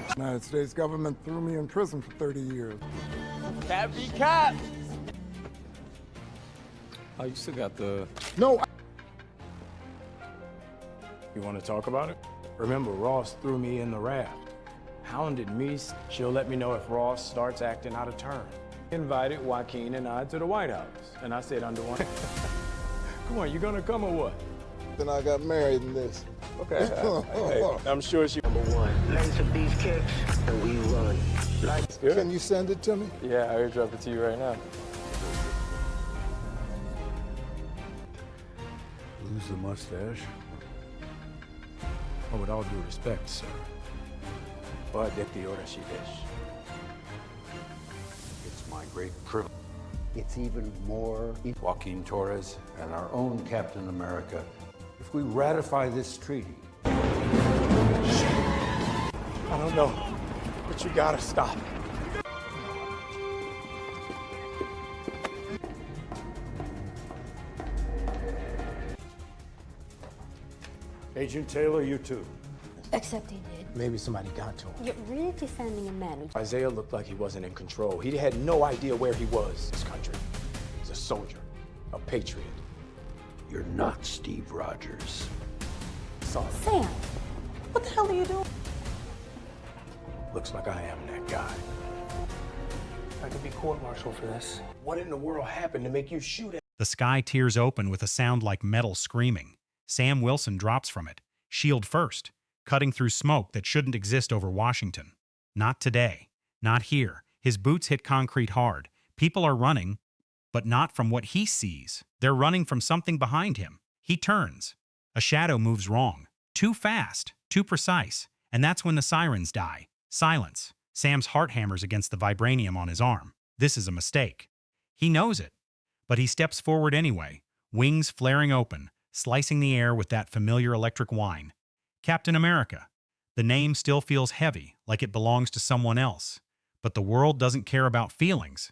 The United States government threw me in prison for 30 years. Cat be cat. Oh, you still got the... No, You want to talk about it? Remember, Ross threw me in the raft. Hounded me. She'll let me know if Ross starts acting out of turn. Invited Joaquin and I to the White House. And I said under one... Come on, you gonna come or what? then I got married in this. Okay, hey, I'm sure she... Number one, land some beef kicks, and we run. Like, Good. Can you send it to me? Yeah, I airdrop it to you right now. Lose the mustache. Oh, with all due respect, sir. But de pior she is. It's my great privilege. It's even more Joaquin Torres and our own Captain America. If we ratify this treaty, I don't know, but you gotta stop. Agent Taylor, you too. Except he did. Maybe somebody got to him. You're really defending a man who... Isaiah looked like he wasn't in control. He had no idea where he was. This country. He's a soldier, a patriot. You're not Steve Rogers. Sorry. Sam, what the hell are you doing? Looks like I am that guy. I could be court-martialed for this. What in the world happened to make you shoot at? The sky tears open with a sound like metal screaming. Sam Wilson drops from it, shield first, cutting through smoke that shouldn't exist over Washington. Not today. Not here. His boots hit concrete hard. People are running, but not from what he sees. They're running from something behind him. He turns. A shadow moves wrong. Too fast. Too precise. And that's when the sirens die. Silence. Sam's heart hammers against the vibranium on his arm. This is a mistake. He knows it. But he steps forward anyway, wings flaring open, slicing the air with that familiar electric whine. Captain America. The name still feels heavy, like it belongs to someone else. But the world doesn't care about feelings.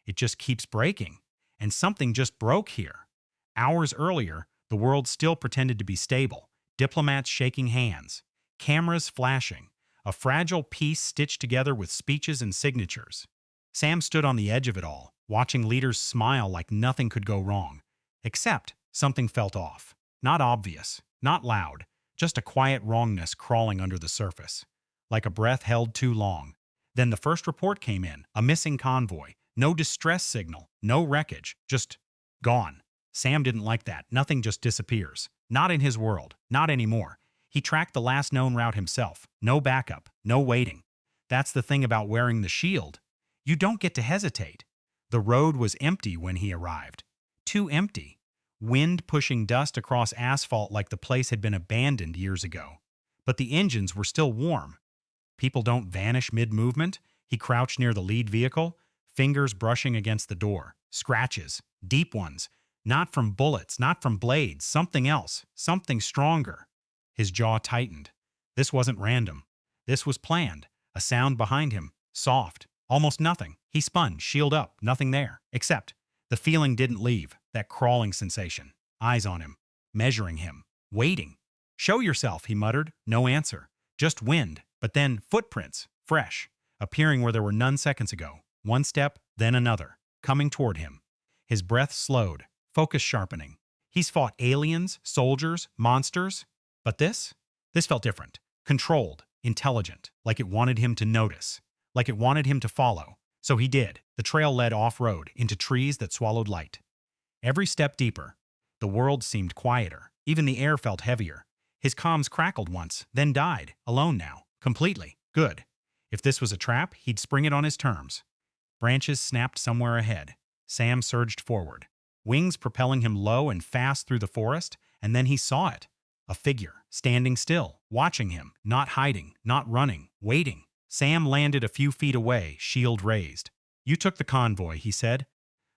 It just keeps breaking. And something just broke here. Hours earlier, the world still pretended to be stable. Diplomats shaking hands. Cameras flashing. A fragile piece stitched together with speeches and signatures. Sam stood on the edge of it all, watching leaders smile like nothing could go wrong. Except something felt off. Not obvious, not loud, just a quiet wrongness crawling under the surface. Like a breath held too long. Then the first report came in, a missing convoy. No distress signal, no wreckage, just gone. Sam didn't like that. Nothing just disappears. Not in his world, not anymore. He tracked the last known route himself. No backup, no waiting. That's the thing about wearing the shield. You don't get to hesitate. The road was empty when he arrived. Too empty. Wind pushing dust across asphalt like the place had been abandoned years ago. But the engines were still warm. People don't vanish mid-movement. He crouched near the lead vehicle, fingers brushing against the door. Scratches, deep ones. Not from bullets, not from blades, something else, something stronger. His jaw tightened. This wasn't random. This was planned. A sound behind him, soft, almost nothing. He spun, shield up, nothing there. Except the feeling didn't leave, that crawling sensation. Eyes on him, measuring him, waiting. "Show yourself," he muttered. No answer. Just wind, but then footprints, fresh, appearing where there were none seconds ago. One step, then another, coming toward him. His breath slowed, focus sharpening. He's fought aliens, soldiers, monsters. But this felt different. Controlled, intelligent, like it wanted him to notice, like it wanted him to follow. So he did. The trail led off-road, into trees that swallowed light. Every step deeper. The world seemed quieter. Even the air felt heavier. His comms crackled once, then died, alone now, completely. Good. If this was a trap, he'd spring it on his terms. Branches snapped somewhere ahead. Sam surged forward, wings propelling him low and fast through the forest, and then he saw it. A figure, standing still, watching him, not hiding, not running, waiting. Sam landed a few feet away, shield raised. "You took the convoy," he said.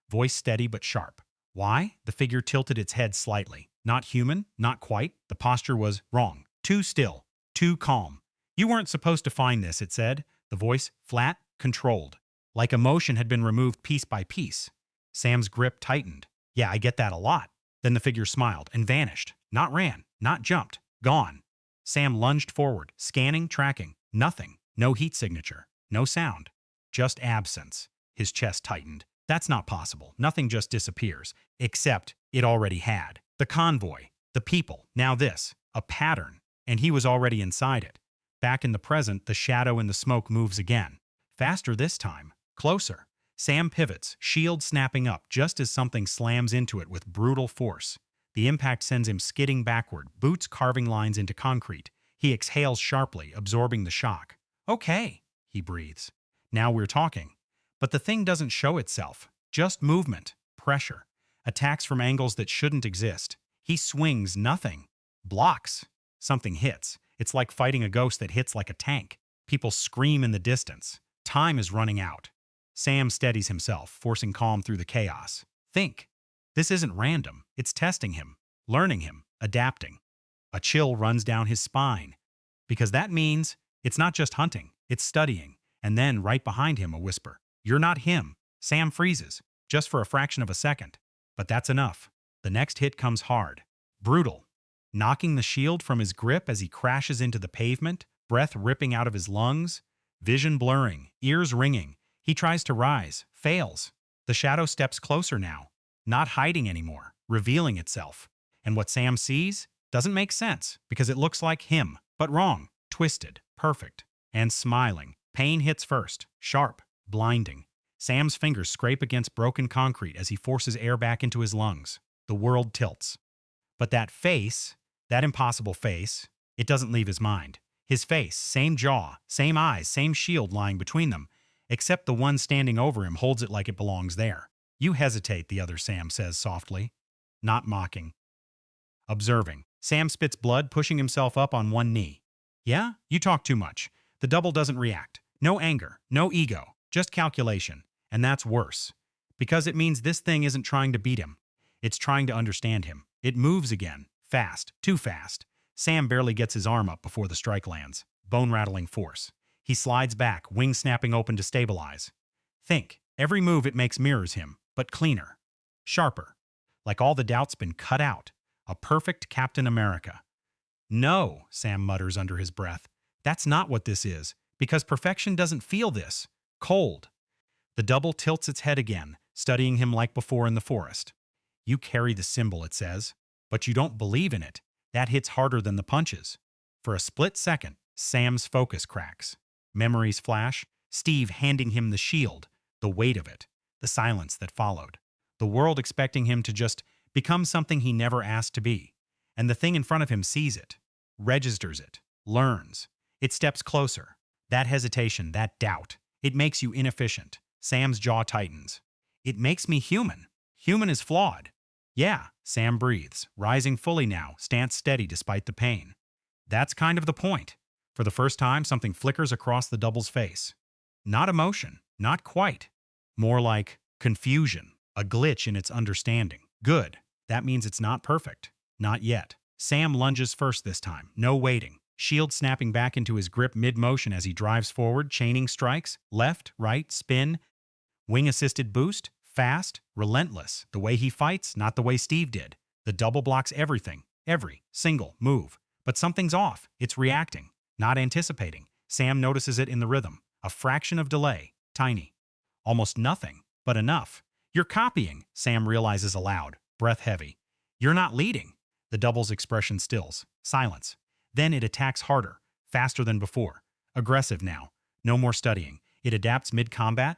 Voice steady but sharp. Why? The figure tilted its head slightly. Not human, not quite. The posture was wrong. Too still, too calm. "You weren't supposed to find this," it said. The voice flat, controlled. Like emotion had been removed piece by piece. Sam's grip tightened. "Yeah, I get that a lot." Then the figure smiled and vanished. Not ran, not jumped, Gone. Sam lunged forward, scanning, tracking. Nothing. No heat signature. No sound. Just absence. His chest tightened. That's not possible. Nothing just disappears. Except it already had. The convoy. The people. Now this. A pattern. And he was already inside it. Back in the present, the shadow in the smoke moves again. Faster this time. Closer. Sam pivots, shield snapping up just as something slams into it with brutal force. The impact sends him skidding backward, boots carving lines into concrete. He exhales sharply, absorbing the shock. Okay, he breathes. Now we're talking. But the thing doesn't show itself. Just movement, pressure, attacks from angles that shouldn't exist. He swings, nothing. Blocks. Something hits. It's like fighting a ghost that hits like a tank. People scream in the distance. Time is running out. Sam steadies himself, forcing calm through the chaos. Think. This isn't random. It's testing him, learning him, adapting. A chill runs down his spine. Because that means it's not just hunting, it's studying. And then, right behind him, a whisper. You're not him. Sam freezes, just for a fraction of a second. But that's enough. The next hit comes hard. Brutal. Knocking the shield from his grip as he crashes into the pavement, breath ripping out of his lungs, vision blurring, ears ringing. He tries to rise, fails. The shadow steps closer now, not hiding anymore, revealing itself. And what Sam sees doesn't make sense because it looks like him, but wrong, twisted, perfect, and smiling. Pain hits first, sharp, blinding. Sam's fingers scrape against broken concrete as he forces air back into his lungs. The world tilts. But that face, that impossible face, it doesn't leave his mind. His face, same jaw, same eyes, same shield lying between them. Except the one standing over him holds it like it belongs there. You hesitate, the other Sam says softly. Not mocking. Observing. Sam spits blood, pushing himself up on one knee. Yeah? You talk too much. The double doesn't react. No anger, no ego, just calculation. And that's worse. Because it means this thing isn't trying to beat him. It's trying to understand him. It moves again. Fast. Too fast. Sam barely gets his arm up before the strike lands. Bone-rattling force. He slides back, wings snapping open to stabilize. Think. Every move it makes mirrors him, but cleaner. Sharper. Like all the doubt's been cut out. A perfect Captain America. No, Sam mutters under his breath. That's not what this is, because perfection doesn't feel this. Cold. The double tilts its head again, studying him like before in the forest. You carry the symbol, it says, but you don't believe in it. That hits harder than the punches. For a split second, Sam's focus cracks. Memories flash, Steve handing him the shield, the weight of it, the silence that followed. The world expecting him to just become something he never asked to be. And the thing in front of him sees it, registers it, learns. It steps closer. That hesitation, that doubt, it makes you inefficient. Sam's jaw tightens. It makes me human. Human is flawed. Yeah, Sam breathes, rising fully now, stance steady despite the pain. That's kind of the point. For the first time, something flickers across the double's face. Not emotion, not quite. More like confusion, a glitch in its understanding. Good. That means it's not perfect. Not yet. Sam lunges first this time, no waiting. Shield snapping back into his grip mid-motion as he drives forward, chaining strikes, left, right, spin. Wing-assisted boost, fast, relentless. The way he fights, not the way Steve did. The double blocks everything, every single move. But something's off. It's reacting. Not anticipating. Sam notices it in the rhythm. A fraction of delay. Tiny. Almost nothing, but enough. You're copying, Sam realizes aloud, breath heavy. You're not leading. The double's expression stills. Silence. Then it attacks harder, faster than before. Aggressive now. No more studying. It adapts mid-combat,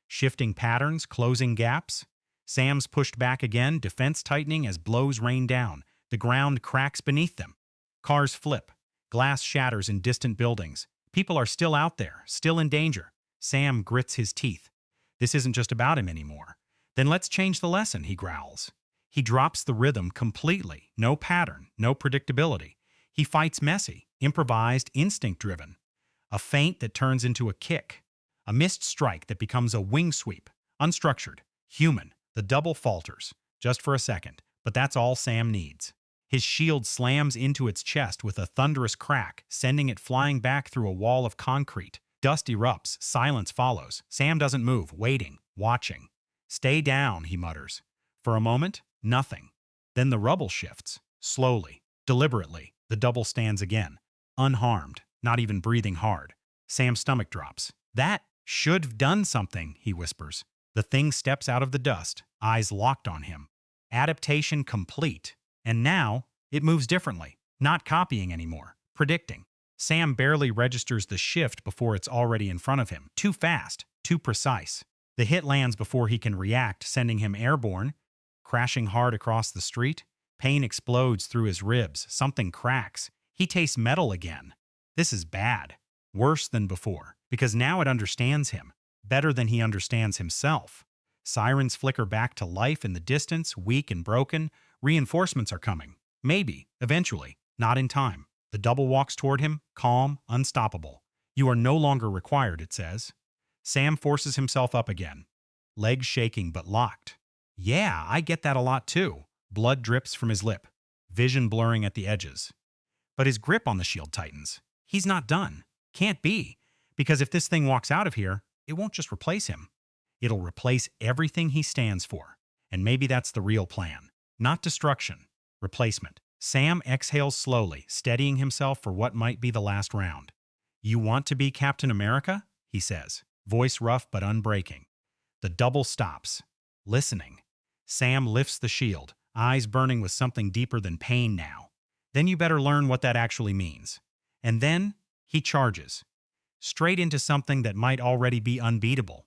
shifting patterns, closing gaps. Sam's pushed back again, defense tightening as blows rain down. The ground cracks beneath them. Cars flip. Glass shatters in distant buildings. People are still out there, still in danger. Sam grits his teeth. This isn't just about him anymore. Then let's change the lesson, he growls. He drops the rhythm completely. No pattern, no predictability. He fights messy, improvised, instinct-driven. A feint that turns into a kick. A missed strike that becomes a wing sweep. Unstructured. Human. The double falters. Just for a second. But that's all Sam needs. His shield slams into its chest with a thunderous crack, sending it flying back through a wall of concrete. Dust erupts. Silence follows. Sam doesn't move, waiting, watching. Stay down, he mutters. For a moment, nothing. Then the rubble shifts. Slowly. Deliberately. The double stands again, unharmed, not even breathing hard. Sam's stomach drops. That should have done something, he whispers. The thing steps out of the dust, eyes locked on him. Adaptation complete. And now, it moves differently, not copying anymore, predicting. Sam barely registers the shift before it's already in front of him. Too fast, too precise. The hit lands before he can react, sending him airborne, crashing hard across the street. Pain explodes through his ribs. Something cracks. He tastes metal again. This is bad. Worse than before, because now it understands him, better than he understands himself. Sirens flicker back to life in the distance, weak and broken. Reinforcements are coming. Maybe, eventually, not in time. The double walks toward him, calm, unstoppable. You are no longer required, it says. Sam forces himself up again, legs shaking but locked. Yeah, I get that a lot too. Blood drips from his lip, vision blurring at the edges. But his grip on the shield tightens. He's not done. Can't be. Because if this thing walks out of here, it won't just replace him. It'll replace everything he stands for. And maybe that's the real plan. Not destruction. Replacement. Sam exhales slowly, steadying himself for what might be the last round. You want to be Captain America? He says, voice rough but unbreaking. The double stops, listening. Sam lifts the shield, eyes burning with something deeper than pain now. Then you better learn what that actually means. And then he charges, straight into something that might already be unbeatable.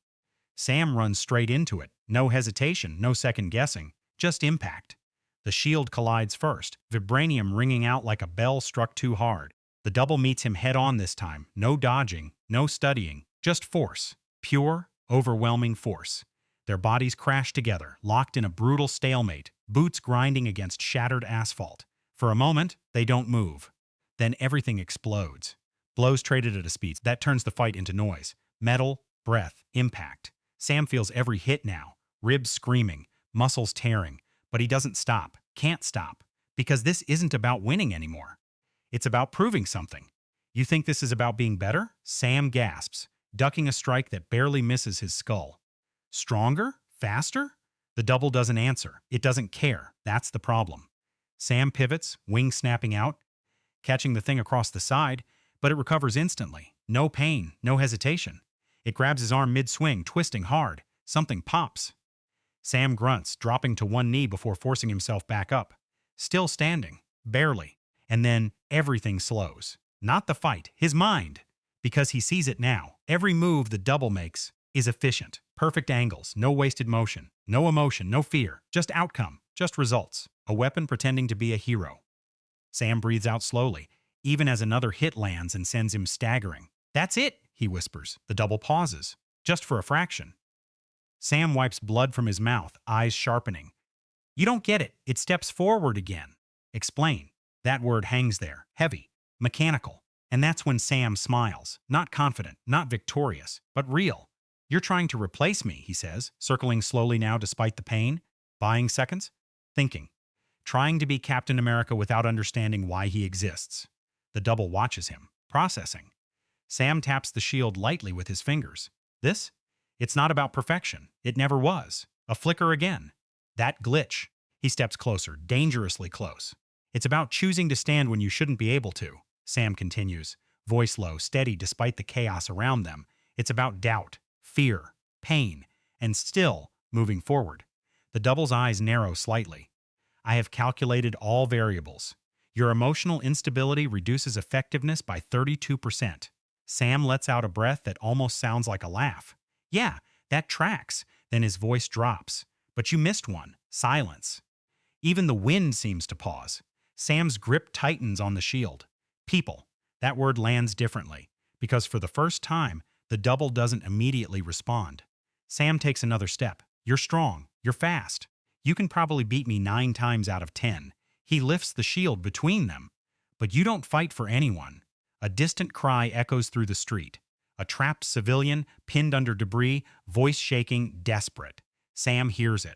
Sam runs straight into it, no hesitation, no second guessing, just impact. The shield collides first, vibranium ringing out like a bell struck too hard. The double meets him head-on this time, no dodging, no studying, just force, pure, overwhelming force. Their bodies crash together, locked in a brutal stalemate, boots grinding against shattered asphalt. For a moment, they don't move. Then everything explodes. Blows traded at a speed that turns the fight into noise. Metal, breath, impact. Sam feels every hit now, ribs screaming, muscles tearing. But he doesn't stop, can't stop, because this isn't about winning anymore. It's about proving something. You think this is about being better? Sam gasps, ducking a strike that barely misses his skull. Stronger? Faster? The double doesn't answer. It doesn't care. That's the problem. Sam pivots, wings snapping out, catching the thing across the side, but it recovers instantly. No pain, no hesitation. It grabs his arm mid-swing, twisting hard. Something pops. Sam grunts, dropping to one knee before forcing himself back up. Still standing, barely. And then everything slows. Not the fight, his mind. Because he sees it now. Every move the double makes is efficient. Perfect angles, no wasted motion. No emotion, no fear. Just outcome, just results. A weapon pretending to be a hero. Sam breathes out slowly, even as another hit lands and sends him staggering. That's it, he whispers. The double pauses, just for a fraction. Sam wipes blood from his mouth, eyes sharpening. You don't get it. It steps forward again. Explain. That word hangs there, heavy, mechanical. And that's when Sam smiles, not confident, not victorious, but real. You're trying to replace me, he says, circling slowly now despite the pain. Buying seconds? Thinking. Trying to be Captain America without understanding why he exists. The double watches him, processing. Sam taps the shield lightly with his fingers. This? It's not about perfection. It never was. A flicker again. That glitch. He steps closer, dangerously close. It's about choosing to stand when you shouldn't be able to, Sam continues, voice low, steady despite the chaos around them. It's about doubt, fear, pain, and still moving forward. The double's eyes narrow slightly. I have calculated all variables. Your emotional instability reduces effectiveness by 32%. Sam lets out a breath that almost sounds like a laugh. Yeah, that tracks. Then his voice drops. But you missed one. Silence. Even the wind seems to pause. Sam's grip tightens on the shield. People. That word lands differently, because for the first time, the double doesn't immediately respond. Sam takes another step. You're strong. You're fast. You can probably beat me 9 times out of 10. He lifts the shield between them. But you don't fight for anyone. A distant cry echoes through the street. A trapped civilian, pinned under debris, voice shaking, desperate. Sam hears it.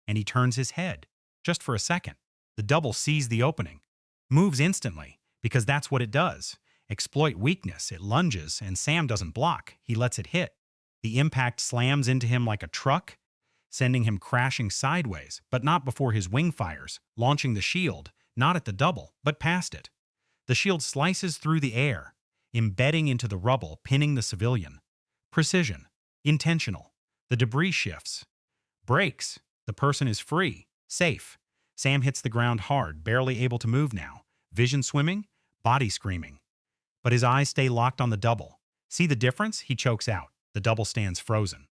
And he turns his head. Just for a second. The double sees the opening. Moves instantly, because that's what it does. Exploit weakness, it lunges, and Sam doesn't block. He lets it hit. The impact slams into him like a truck, sending him crashing sideways, but not before his wing fires, launching the shield, not at the double, but past it. The shield slices through the air, embedding into the rubble, pinning the civilian. Precision. Intentional. The debris shifts. Breaks. The person is free. Safe. Sam hits the ground hard, barely able to move now. Vision swimming, body screaming. But his eyes stay locked on the double. See the difference? He chokes out. The double stands frozen.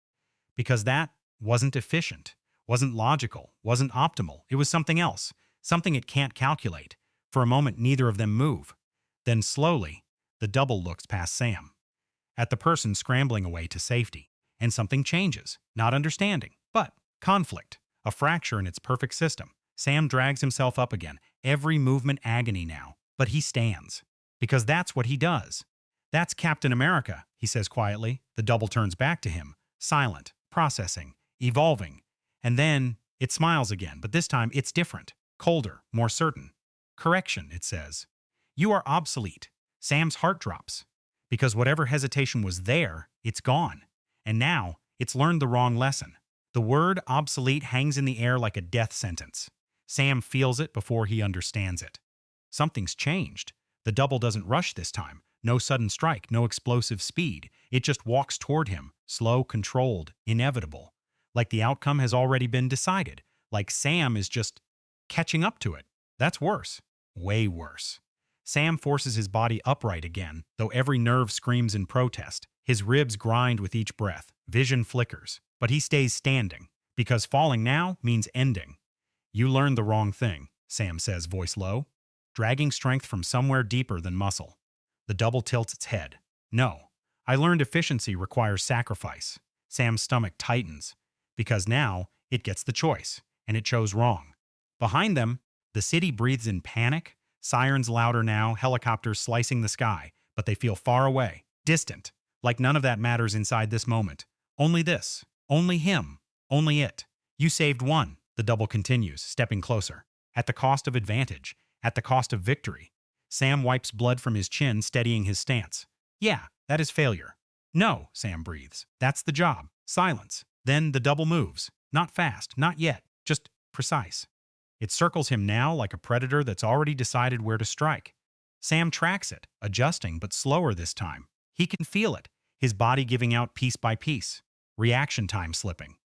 Because that wasn't efficient, wasn't logical, wasn't optimal. It was something else, something it can't calculate. For a moment, neither of them move. Then slowly, the double looks past Sam, at the person scrambling away to safety. And something changes. Not understanding, but conflict. A fracture in its perfect system. Sam drags himself up again. Every movement agony now. But he stands. Because that's what he does. That's Captain America, he says quietly. The double turns back to him. Silent. Processing. Evolving. And then it smiles again, but this time it's different. Colder. More certain. Correction, it says. You are obsolete. Sam's heart drops. Because whatever hesitation was there, it's gone. And now, it's learned the wrong lesson. The word obsolete hangs in the air like a death sentence. Sam feels it before he understands it. Something's changed. The double doesn't rush this time. No sudden strike, no explosive speed. It just walks toward him, slow, controlled, inevitable. Like the outcome has already been decided. Like Sam is just catching up to it. That's worse. Way worse. Sam forces his body upright again, though every nerve screams in protest. His ribs grind with each breath. Vision flickers. But he stays standing, because falling now means ending. You learned the wrong thing, Sam says, voice low, dragging strength from somewhere deeper than muscle. The double tilts its head. No, I learned efficiency requires sacrifice. Sam's stomach tightens, because now it gets the choice, and it chose wrong. Behind them, the city breathes in panic, sirens louder now, helicopters slicing the sky, but they feel far away, distant, like none of that matters inside this moment. Only this. Only him. Only it. You saved one, the double continues, stepping closer. At the cost of advantage. At the cost of victory. Sam wipes blood from his chin, steadying his stance. Yeah, that is failure. No, Sam breathes. That's the job. Silence. Then the double moves. Not fast, not yet, just precise. It circles him now like a predator that's already decided where to strike. Sam tracks it, adjusting, but slower this time. He can feel it, his body giving out piece by piece. Reaction time slipping.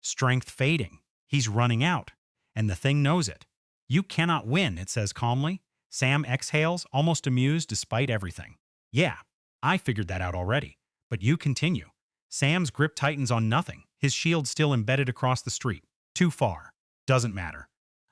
Strength fading. He's running out. And the thing knows it. You cannot win, it says calmly. Sam exhales, almost amused despite everything. Yeah, I figured that out already. But you continue. Sam's grip tightens on nothing, his shield still embedded across the street. Too far. Doesn't matter.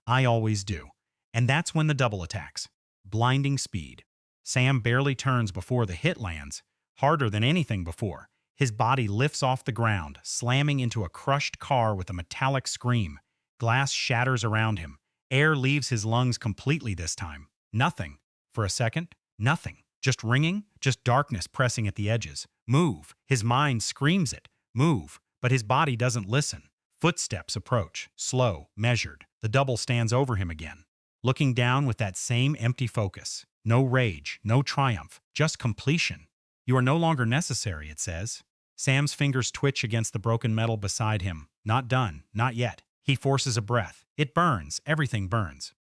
I always do. And that's when the double attacks. Blinding speed. Sam barely turns before the hit lands, harder than anything before. His body lifts off the ground, slamming into a crushed car with a metallic scream. Glass shatters around him. Air leaves his lungs completely this time. Nothing. For a second, nothing. Just ringing, just darkness pressing at the edges. Move. His mind screams it. Move. But his body doesn't listen. Footsteps approach, slow, measured. The double stands over him again, looking down with that same empty focus. No rage, no triumph, just completion. You are no longer necessary, it says. Sam's fingers twitch against the broken metal beside him. Not done, not yet. He forces a breath. It burns, everything burns.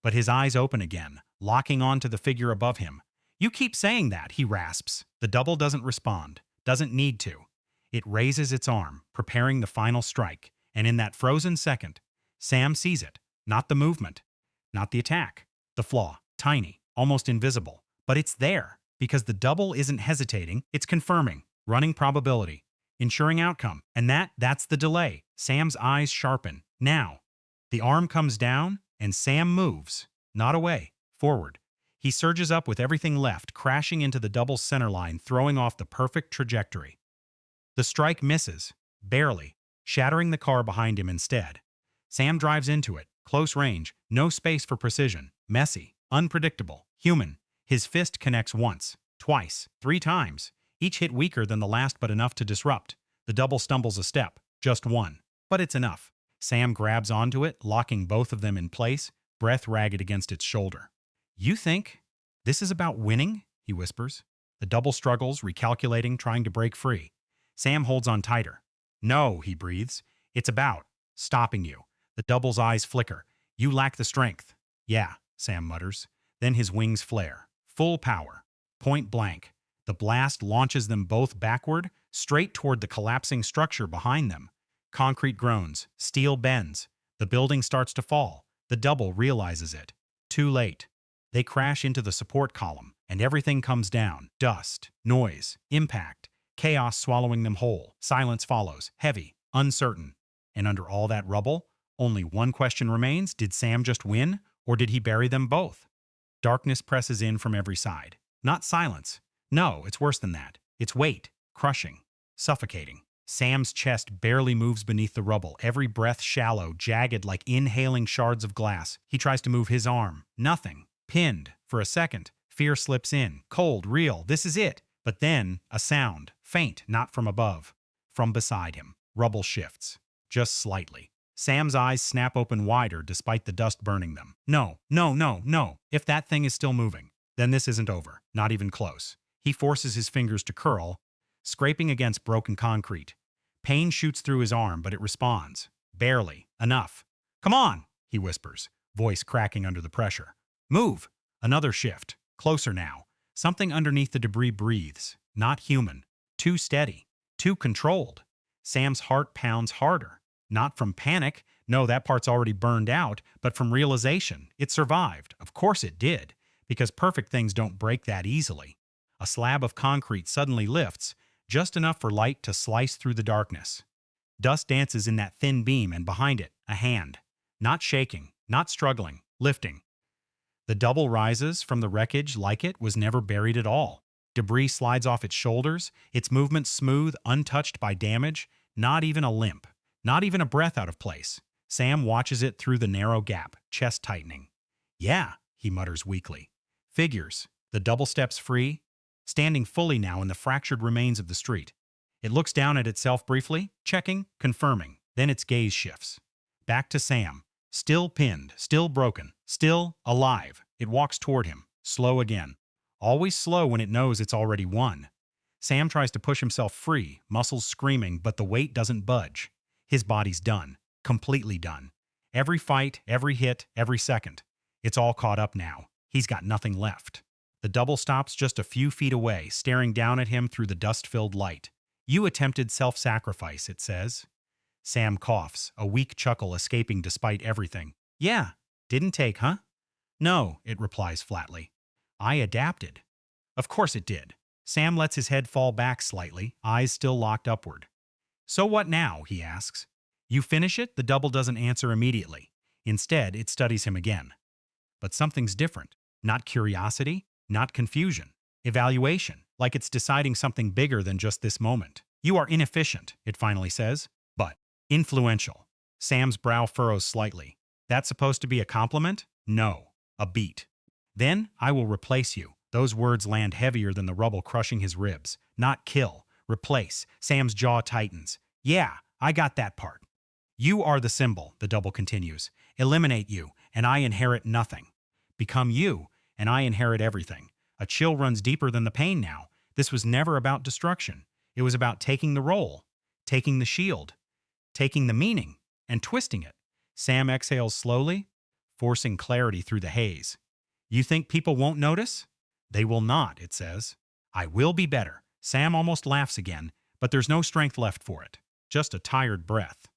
But his eyes open again, locking onto the figure above him. You keep saying that, he rasps. The double doesn't respond, doesn't need to. It raises its arm, preparing the final strike. And in that frozen second, Sam sees it. Not the movement, not the attack. The flaw, tiny, almost invisible. But it's there, because the double isn't hesitating, it's confirming, running probability, ensuring outcome. And that's the delay. Sam's eyes sharpen. Now. The arm comes down, and Sam moves. Not away, forward. He surges up with everything left, crashing into the double's center line, throwing off the perfect trajectory. The strike misses, barely, shattering the car behind him instead. Sam drives into it, close range, no space for precision, messy, unpredictable, human. His fist connects once, twice, 3 times, each hit weaker than the last but enough to disrupt. The double stumbles a step, just one, but it's enough. Sam grabs onto it, locking both of them in place, breath ragged against its shoulder. You think this is about winning? He whispers. The double struggles, recalculating, trying to break free. Sam holds on tighter. No, he breathes. It's about stopping you. The double's eyes flicker. You lack the strength. Yeah, Sam mutters. Then his wings flare. Full power. Point blank. The blast launches them both backward, straight toward the collapsing structure behind them. Concrete groans. Steel bends. The building starts to fall. The double realizes it. Too late. They crash into the support column, and everything comes down. Dust, noise, impact, chaos swallowing them whole. Silence follows, heavy, uncertain. And under all that rubble, only one question remains: did Sam just win, or did he bury them both? Darkness presses in from every side. Not silence. No, it's worse than that. It's weight, crushing, suffocating. Sam's chest barely moves beneath the rubble, every breath shallow, jagged like inhaling shards of glass. He tries to move his arm. Nothing. Pinned. For a second, fear slips in. Cold, real. This is it. But then, a sound. Faint, not from above. From beside him. Rubble shifts. Just slightly. Sam's eyes snap open wider despite the dust burning them. No, no, no, no. If that thing is still moving, then this isn't over. Not even close. He forces his fingers to curl, scraping against broken concrete. Pain shoots through his arm, but it responds. Barely. Enough. Come on, he whispers, voice cracking under the pressure. Move. Another shift. Closer now. Something underneath the debris breathes. Not human. Too steady. Too controlled. Sam's heart pounds harder. Not from panic. No, that part's already burned out, but from realization. It survived. Of course it did, because perfect things don't break that easily. A slab of concrete suddenly lifts, just enough for light to slice through the darkness. Dust dances in that thin beam, and behind it, a hand. Not shaking, not struggling, lifting. The double rises from the wreckage like it was never buried at all. Debris slides off its shoulders, its movement smooth, untouched by damage, not even a limp, not even a breath out of place. Sam watches it through the narrow gap, chest tightening. Yeah, he mutters weakly. Figures. The double steps free, standing fully now in the fractured remains of the street. It looks down at itself briefly, checking, confirming. Then its gaze shifts. Back to Sam. Still pinned, still broken, still alive. It walks toward him, slow again. Always slow when it knows it's already won. Sam tries to push himself free, muscles screaming, but the weight doesn't budge. His body's done. Completely done. Every fight, every hit, every second. It's all caught up now. He's got nothing left. The double stops just a few feet away, staring down at him through the dust-filled light. You attempted self-sacrifice, it says. Sam coughs, a weak chuckle escaping despite everything. Yeah, didn't take, huh? No, it replies flatly. I adapted. Of course it did. Sam lets his head fall back slightly, eyes still locked upward. So what now, he asks. You finish it? The double doesn't answer immediately. Instead, it studies him again. But something's different. Not curiosity, not confusion. Evaluation, like it's deciding something bigger than just this moment. You are inefficient, it finally says, but influential. Sam's brow furrows slightly. That's supposed to be a compliment? No, a beat. Then I will replace you. Those words land heavier than the rubble crushing his ribs. Not kill, replace. Sam's jaw tightens. Yeah, I got that part. You are the symbol, the double continues. Eliminate you, and I inherit nothing. Become you, and I inherit everything. A chill runs deeper than the pain now. This was never about destruction. It was about taking the role, taking the shield, taking the meaning, and twisting it. Sam exhales slowly, forcing clarity through the haze. You think people won't notice? They will not, it says. I will be better. Sam almost laughs again, but there's no strength left for it. Just a tired breath.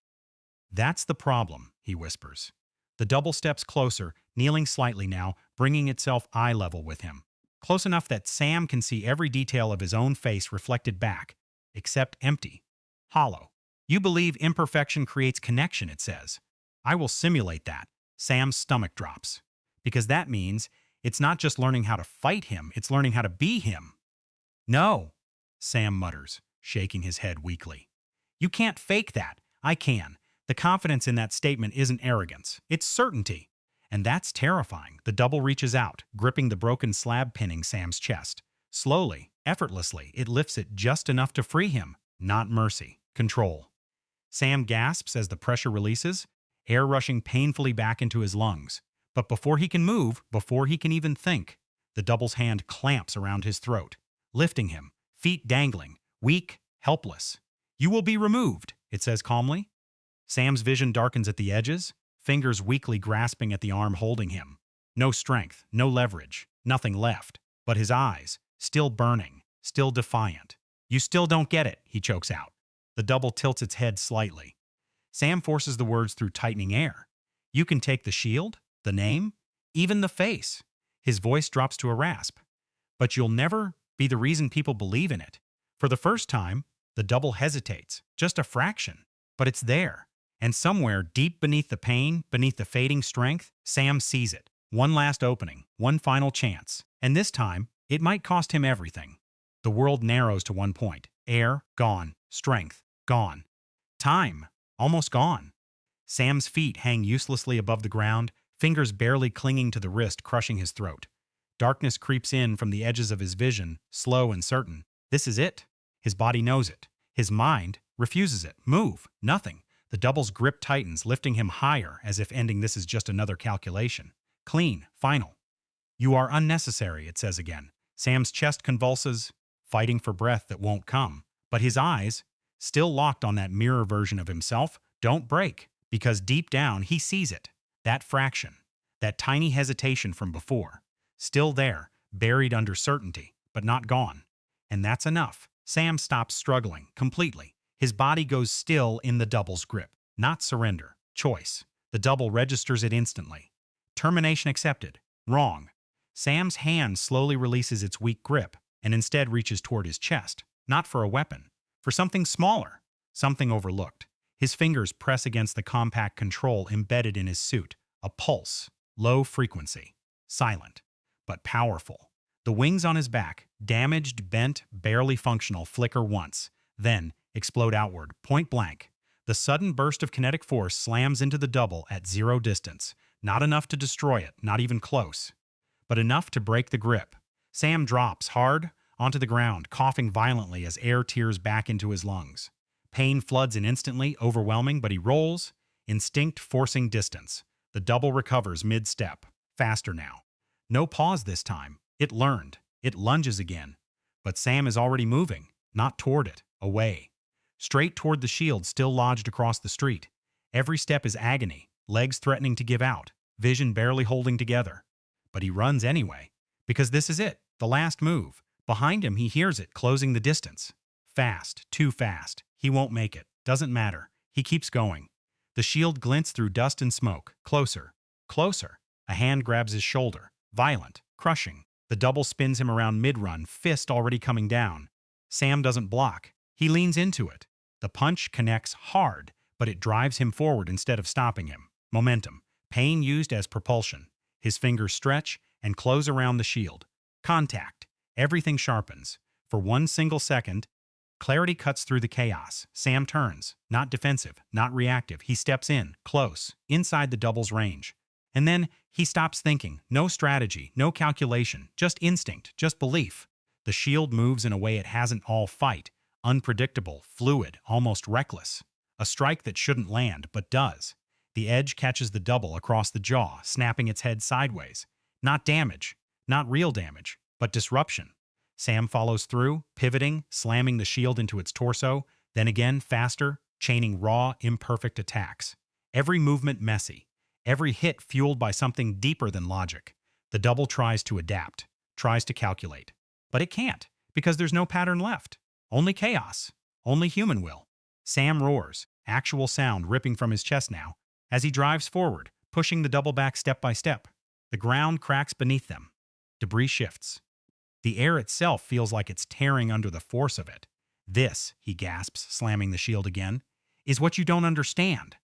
That's the problem, he whispers. The double steps closer, kneeling slightly now, bringing itself eye level with him. Close enough that Sam can see every detail of his own face reflected back, except empty, hollow. You believe imperfection creates connection, it says. I will simulate that. Sam's stomach drops. Because that means it's not just learning how to fight him, it's learning how to be him. No, Sam mutters, shaking his head weakly. You can't fake that. I can. The confidence in that statement isn't arrogance. It's certainty. And that's terrifying. The double reaches out, gripping the broken slab pinning Sam's chest. Slowly, effortlessly, it lifts it just enough to free him. Not mercy. Control. Sam gasps as the pressure releases, air rushing painfully back into his lungs. But before he can move, before he can even think, the double's hand clamps around his throat, lifting him, feet dangling, weak, helpless. You will be removed, it says calmly. Sam's vision darkens at the edges, fingers weakly grasping at the arm holding him. No strength, no leverage, nothing left. but his eyes, still burning, still defiant. "You still don't get it," he chokes out. The double tilts its head slightly. Sam forces the words through tightening air. "You can take the shield, the name, even the face." His voice drops to a rasp. "But you'll never be the reason people believe in it." For the first time, the double hesitates, just a fraction, but it's there. And somewhere deep beneath the pain, beneath the fading strength, Sam sees it. One last opening, one final chance. And this time, it might cost him everything. The world narrows to one point. Air, gone. Strength, gone. Time, almost gone. Sam's feet hang uselessly above the ground, fingers barely clinging to the wrist, crushing his throat. Darkness creeps in from the edges of his vision, slow and certain. This is it. His body knows it. His mind refuses it. Move. Nothing. The double's grip tightens, lifting him higher, as if ending this is just another calculation. Clean. Final. "You are unnecessary," it says again. Sam's chest convulses, fighting for breath that won't come. But his eyes, still locked on that mirror version of himself, don't break, because deep down he sees it. That fraction. That tiny hesitation from before. Still there, buried under certainty, but not gone. And that's enough. Sam stops struggling, completely. His body goes still in the double's grip. Not surrender. Choice. The double registers it instantly. Termination accepted. Wrong. Sam's hand slowly releases its weak grip and instead reaches toward his chest. Not for a weapon. For something smaller. Something overlooked. His fingers press against the compact control embedded in his suit. A pulse. Low frequency. Silent. But powerful. The wings on his back, damaged, bent, barely functional, flicker once. Then explode outward, point blank. The sudden burst of kinetic force slams into the double at zero distance. Not enough to destroy it, not even close. But enough to break the grip. Sam drops hard onto the ground, coughing violently as air tears back into his lungs. Pain floods in instantly, overwhelming, but he rolls, instinct forcing distance. The double recovers mid-step, faster now. No pause this time. It learned. It lunges again. But Sam is already moving, not toward it, away. Straight toward the shield still lodged across the street. Every step is agony, legs threatening to give out, vision barely holding together. But he runs anyway, because this is it, the last move. Behind him, he hears it, closing the distance. Fast, too fast. He won't make it. Doesn't matter. He keeps going. The shield glints through dust and smoke. Closer. Closer. A hand grabs his shoulder. Violent. Crushing. The double spins him around mid-run, fist already coming down. Sam doesn't block. He leans into it. The punch connects hard, but it drives him forward instead of stopping him. Momentum. Pain used as propulsion. His fingers stretch and close around the shield. Contact. Everything sharpens. For one single second, clarity cuts through the chaos. Sam turns. Not defensive, not reactive. He steps in, close, inside the double's range. And then he stops thinking. No strategy, no calculation, just instinct, just belief. The shield moves in a way it hasn't all fight. Unpredictable, fluid, almost reckless. A strike that shouldn't land, but does. The edge catches the double across the jaw, snapping its head sideways. Not damage, not real damage, but disruption. Sam follows through, pivoting, slamming the shield into its torso, then again faster, chaining raw, imperfect attacks. Every movement messy. Every hit fueled by something deeper than logic. The double tries to adapt, tries to calculate. But it can't, because there's no pattern left. Only chaos. Only human will. Sam roars, actual sound ripping from his chest now, as he drives forward, pushing the double back step by step. The ground cracks beneath them. Debris shifts. The air itself feels like it's tearing under the force of it. "This," he gasps, slamming the shield again, "is what you don't understand."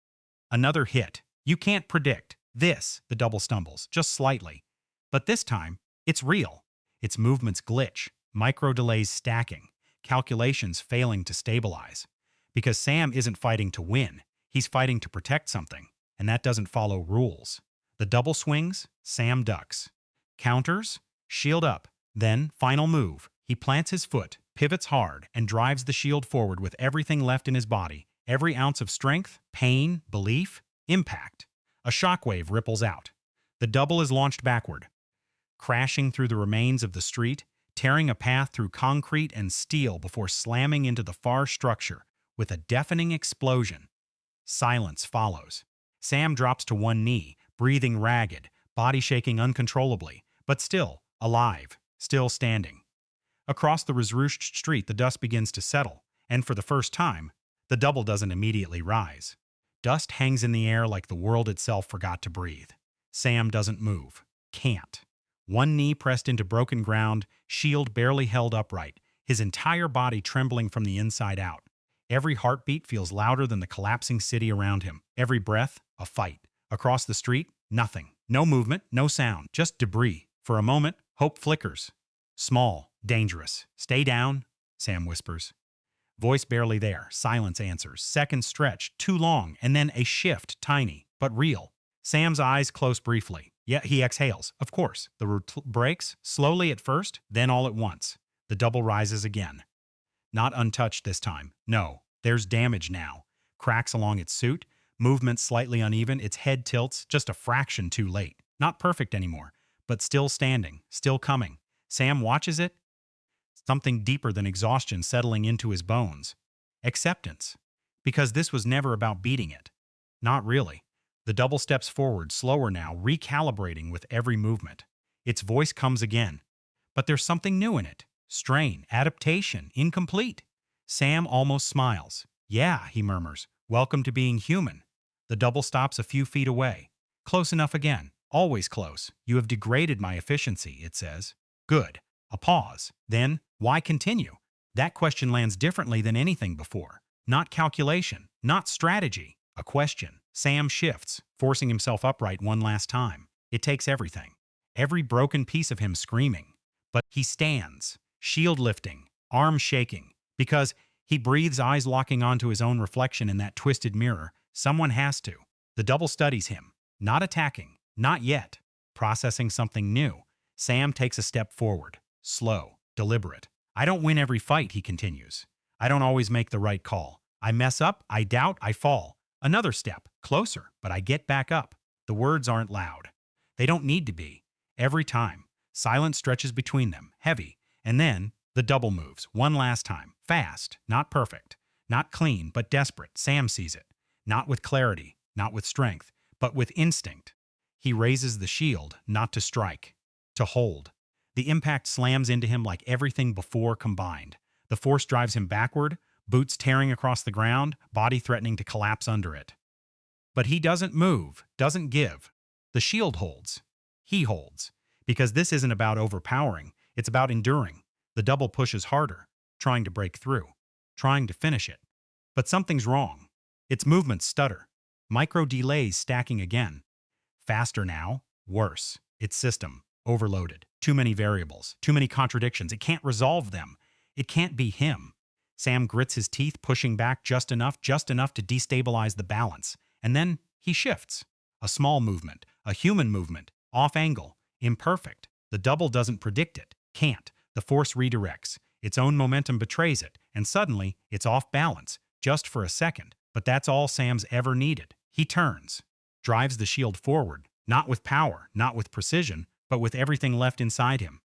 Another hit. You can't predict. This, the double stumbles, just slightly. But this time, it's real. Its movements glitch, micro delays stacking, calculations failing to stabilize. Because Sam isn't fighting to win, he's fighting to protect something, and that doesn't follow rules. The double swings, Sam ducks. Counters, shield up. Then, final move, he plants his foot, pivots hard, and drives the shield forward with everything left in his body. Every ounce of strength, pain, belief, impact. A shockwave ripples out. The double is launched backward, crashing through the remains of the street, tearing a path through concrete and steel before slamming into the far structure with a deafening explosion. Silence follows. Sam drops to one knee, breathing ragged, body shaking uncontrollably, but still alive. still standing. Across the rozruched street, the dust begins to settle, and for the first time, the double doesn't immediately rise. Dust hangs in the air like the world itself forgot to breathe. Sam doesn't move. Can't. One knee pressed into broken ground, shield barely held upright, his entire body trembling from the inside out. Every heartbeat feels louder than the collapsing city around him. Every breath, a fight. Across the street, nothing. No movement, no sound, just debris. For a moment, hope flickers. Small, dangerous. Stay down, Sam whispers. Voice barely there. Silence answers. Seconds stretch, too long, and then a shift, tiny, but real. Sam's eyes close briefly. Yet he exhales, of course. The route breaks, slowly at first, then all at once. The double rises again. Not untouched this time. No, there's damage now. Cracks along its suit, movement slightly uneven, its head tilts just a fraction too late. Not perfect anymore, but still standing, still coming. Sam watches it. Something deeper than exhaustion settling into his bones. Acceptance. Because this was never about beating it. Not really. The double steps forward, slower now, recalibrating with every movement. Its voice comes again. But there's something new in it. Strain, adaptation, incomplete. Sam almost smiles. Yeah, he murmurs. Welcome to being human. The double stops a few feet away. Close enough again. Always close. You have degraded my efficiency, it says. Good. A pause. Then, why continue? That question lands differently than anything before. Not calculation. Not strategy. A question. Sam shifts, forcing himself upright one last time. It takes everything. Every broken piece of him screaming. But he stands, shield lifting, arm shaking, because he breathes, eyes locking onto his own reflection in that twisted mirror. Someone has to. The double studies him. Not attacking. Not yet. Processing something new. Sam takes a step forward. Slow. Deliberate. I don't win every fight, he continues. I don't always make the right call. I mess up, I doubt, I fall. Another step. Closer. But I get back up. The words aren't loud. They don't need to be. Every time. Silence stretches between them. Heavy. And then the double moves. One last time. Fast. Not perfect. Not clean, but desperate. Sam sees it. Not with clarity. Not with strength. But with instinct. He raises the shield, not to strike. To hold. The impact slams into him like everything before combined. The force drives him backward, boots tearing across the ground, body threatening to collapse under it. But he doesn't move, doesn't give. The shield holds. He holds. Because this isn't about overpowering, it's about enduring. The double pushes harder, trying to break through, trying to finish it. But something's wrong. Its movements stutter. Micro delays stacking again. Faster now, worse. Its system, overloaded. Too many variables, too many contradictions. It can't resolve them. It can't be him. Sam grits his teeth, pushing back just enough to destabilize the balance. And then he shifts. A small movement, a human movement, off angle, imperfect. The double doesn't predict it, can't. The force redirects. Its own momentum betrays it, and suddenly it's off balance, just for a second. But that's all Sam's ever needed. He turns, drives the shield forward, not with power, not with precision, but with everything left inside him.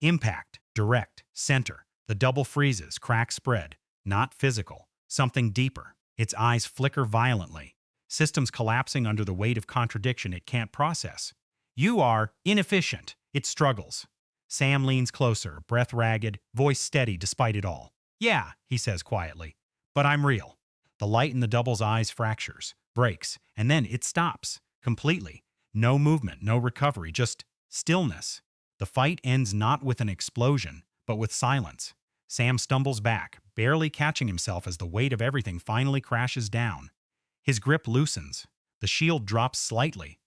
Impact, direct, center. The double freezes, cracks spread. Not physical, something deeper. Its eyes flicker violently. Systems collapsing under the weight of contradiction it can't process. You are inefficient. It struggles. Sam leans closer, breath ragged, voice steady despite it all. Yeah, he says quietly, but I'm real. The light in the double's eyes fractures, breaks, and then it stops, completely. No movement, no recovery, just stillness. The fight ends not with an explosion, but with silence. Sam stumbles back, barely catching himself as the weight of everything finally crashes down. His grip loosens. The shield drops slightly.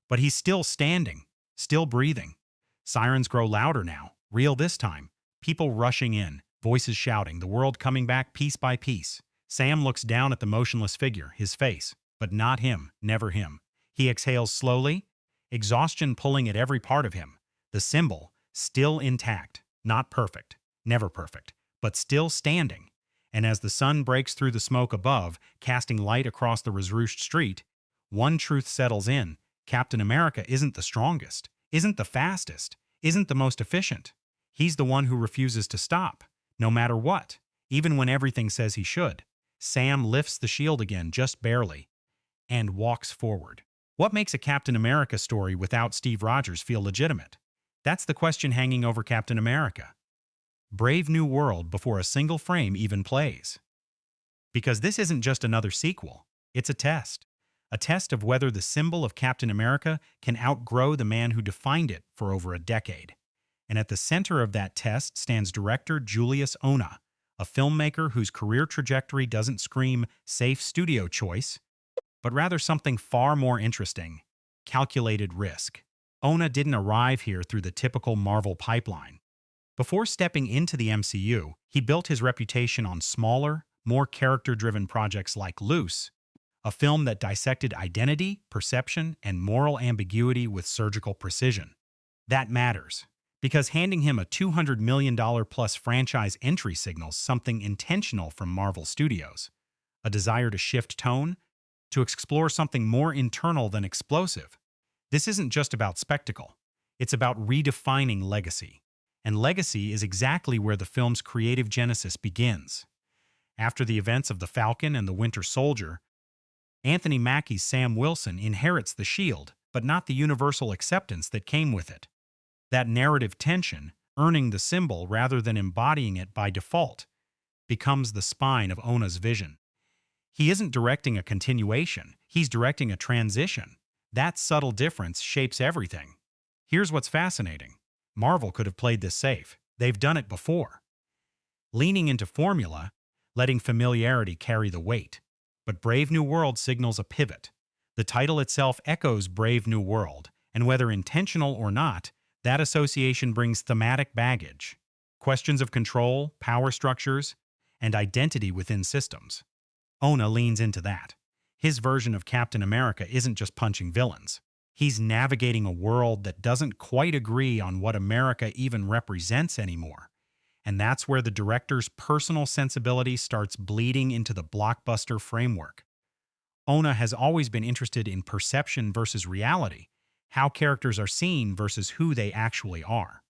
But he's still standing, still breathing. Sirens grow louder now, real this time. People rushing in, voices shouting, the world coming back piece by piece. Sam looks down at the motionless figure, his face, but not him, never him. He exhales slowly, exhaustion pulling at every part of him. The symbol, still intact, not perfect, never perfect, but still standing. And as the sun breaks through the smoke above, casting light across the rozruched street, one truth settles in. Captain America isn't the strongest, isn't the fastest, isn't the most efficient. He's the one who refuses to stop, no matter what, even when everything says he should. Sam lifts the shield again, just barely, and walks forward. What makes a Captain America story without Steve Rogers feel legitimate? That's the question hanging over Captain America. Brave New World before a single frame even plays. Because this isn't just another sequel, it's a test. A test of whether the symbol of Captain America can outgrow the man who defined it for over a decade. And at the center of that test stands director Julius Onah, a filmmaker whose career trajectory doesn't scream safe studio choice, but rather something far more interesting: calculated risk. Onah didn't arrive here through the typical Marvel pipeline. Before stepping into the MCU, he built his reputation on smaller, more character-driven projects like Loose, a film that dissected identity, perception, and moral ambiguity with surgical precision. That matters, because handing him a $200 million-plus franchise entry signals something intentional from Marvel Studios: a desire to shift tone, to explore something more internal than explosive. This isn't just about spectacle. It's about redefining legacy. And legacy is exactly where the film's creative genesis begins. After the events of The Falcon and The Winter Soldier, Anthony Mackie's Sam Wilson inherits the shield, but not the universal acceptance that came with it. That narrative tension, earning the symbol rather than embodying it by default, becomes the spine of Onah's vision. He isn't directing a continuation, he's directing a transition. That subtle difference shapes everything. Here's what's fascinating. Marvel could have played this safe. They've done it before. Leaning into formula, letting familiarity carry the weight. But Brave New World signals a pivot. The title itself echoes Brave New World, and whether intentional or not, that association brings thematic baggage. Questions of control, power structures, and identity within systems. Onah leans into that. His version of Captain America isn't just punching villains. He's navigating a world that doesn't quite agree on what America even represents anymore. And that's where the director's personal sensibility starts bleeding into the blockbuster framework. Onah has always been interested in perception versus reality, how characters are seen versus who they actually are.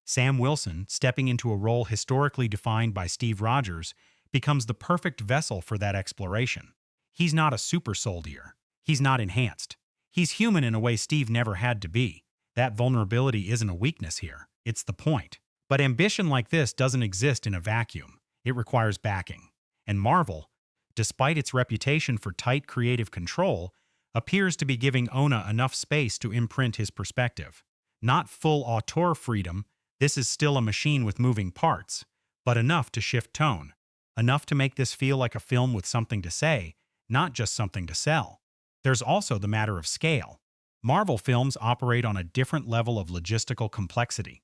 Sam Wilson, stepping into a role historically defined by Steve Rogers, becomes the perfect vessel for that exploration. He's not a super soldier. He's not enhanced. He's human in a way Steve never had to be. That vulnerability isn't a weakness here. It's the point. But ambition like this doesn't exist in a vacuum. It requires backing. And Marvel, despite its reputation for tight creative control, appears to be giving Onah enough space to imprint his perspective. Not full auteur freedom, this is still a machine with moving parts, but enough to shift tone. Enough to make this feel like a film with something to say, not just something to sell. There's also the matter of scale. Marvel films operate on a different level of logistical complexity.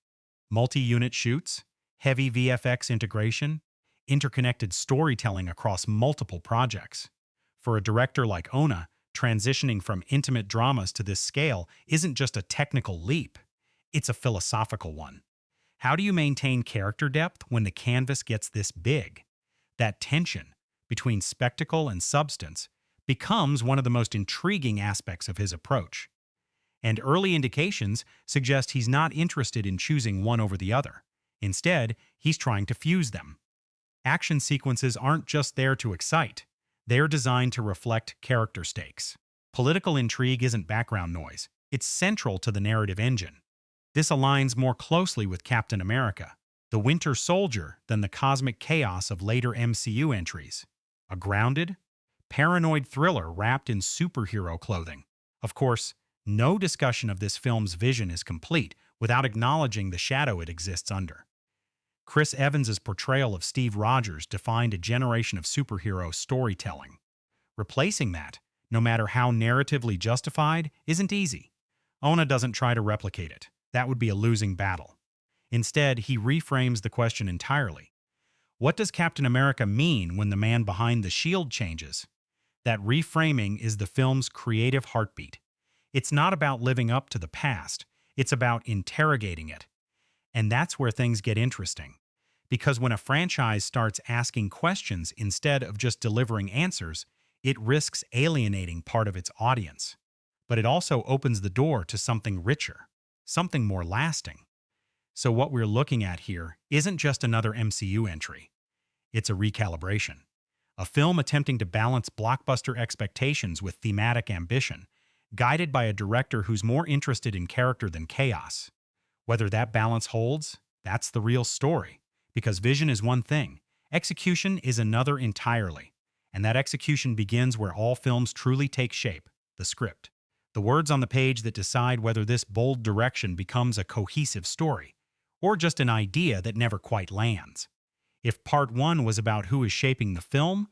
Multi-unit shoots, heavy VFX integration, interconnected storytelling across multiple projects. For a director like Onah, transitioning from intimate dramas to this scale isn't just a technical leap, it's a philosophical one. How do you maintain character depth when the canvas gets this big? That tension between spectacle and substance becomes one of the most intriguing aspects of his approach. And early indications suggest he's not interested in choosing one over the other. Instead, he's trying to fuse them. Action sequences aren't just there to excite. They're designed to reflect character stakes. Political intrigue isn't background noise. It's central to the narrative engine. This aligns more closely with Captain America, the Winter Soldier, than the cosmic chaos of later MCU entries. A grounded, paranoid thriller wrapped in superhero clothing. Of course, no discussion of this film's vision is complete without acknowledging the shadow it exists under. Chris Evans's portrayal of Steve Rogers defined a generation of superhero storytelling. Replacing that, no matter how narratively justified, isn't easy. Onah doesn't try to replicate it. That would be a losing battle. Instead, he reframes the question entirely. What does Captain America mean when the man behind the shield changes? That reframing is the film's creative heartbeat. It's not about living up to the past. It's about interrogating it. And that's where things get interesting. Because when a franchise starts asking questions instead of just delivering answers, it risks alienating part of its audience. But it also opens the door to something richer, something more lasting. So what we're looking at here isn't just another MCU entry. It's a recalibration. A film attempting to balance blockbuster expectations with thematic ambition, guided by a director who's more interested in character than chaos. Whether that balance holds, that's the real story. Because vision is one thing, execution is another entirely. And that execution begins where all films truly take shape, the script. The words on the page that decide whether this bold direction becomes a cohesive story, or just an idea that never quite lands. If part one was about who is shaping the film,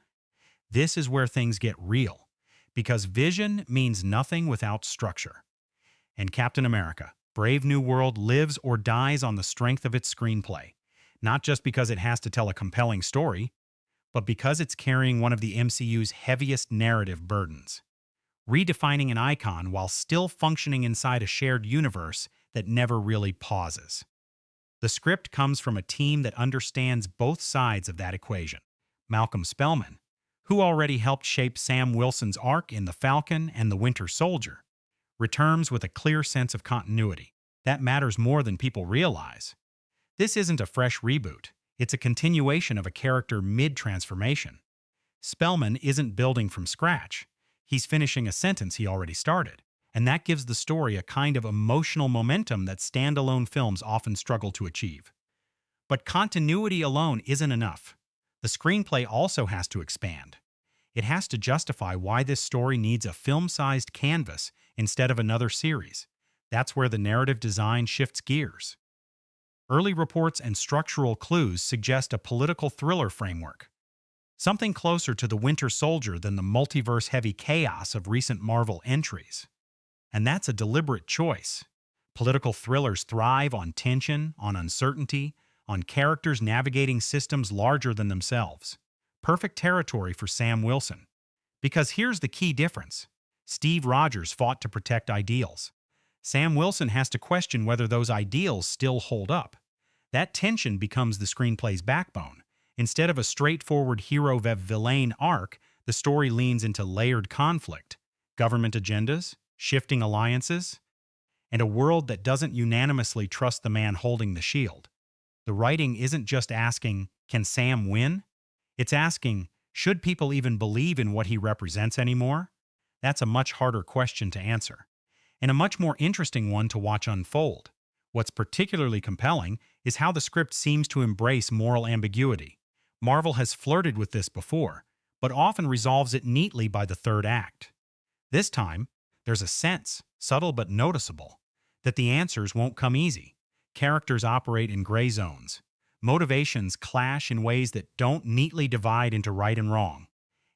this is where things get real. Because vision means nothing without structure. And Captain America, Brave New World lives or dies on the strength of its screenplay. Not just because it has to tell a compelling story, but because it's carrying one of the MCU's heaviest narrative burdens. Redefining an icon while still functioning inside a shared universe that never really pauses. The script comes from a team that understands both sides of that equation. Malcolm Spellman, who already helped shape Sam Wilson's arc in The Falcon and The Winter Soldier, returns with a clear sense of continuity. That matters more than people realize. This isn't a fresh reboot. It's a continuation of a character mid-transformation. Spellman isn't building from scratch. He's finishing a sentence he already started. And that gives the story a kind of emotional momentum that standalone films often struggle to achieve. But continuity alone isn't enough. The screenplay also has to expand. It has to justify why this story needs a film-sized canvas instead of another series. That's where the narrative design shifts gears. Early reports and structural clues suggest a political thriller framework. Something closer to The Winter Soldier than the multiverse-heavy chaos of recent Marvel entries. And that's a deliberate choice. Political thrillers thrive on tension, on uncertainty, on characters navigating systems larger than themselves. Perfect territory for Sam Wilson. Because here's the key difference. Steve Rogers fought to protect ideals. Sam Wilson has to question whether those ideals still hold up. That tension becomes the screenplay's backbone. Instead of a straightforward hero-villain arc, the story leans into layered conflict, government agendas, shifting alliances, and a world that doesn't unanimously trust the man holding the shield. The writing isn't just asking, can Sam win? It's asking, should people even believe in what he represents anymore? That's a much harder question to answer, and a much more interesting one to watch unfold. What's particularly compelling is how the script seems to embrace moral ambiguity. Marvel has flirted with this before, but often resolves it neatly by the third act. This time, there's a sense, subtle but noticeable, that the answers won't come easy. Characters operate in gray zones. Motivations clash in ways that don't neatly divide into right and wrong.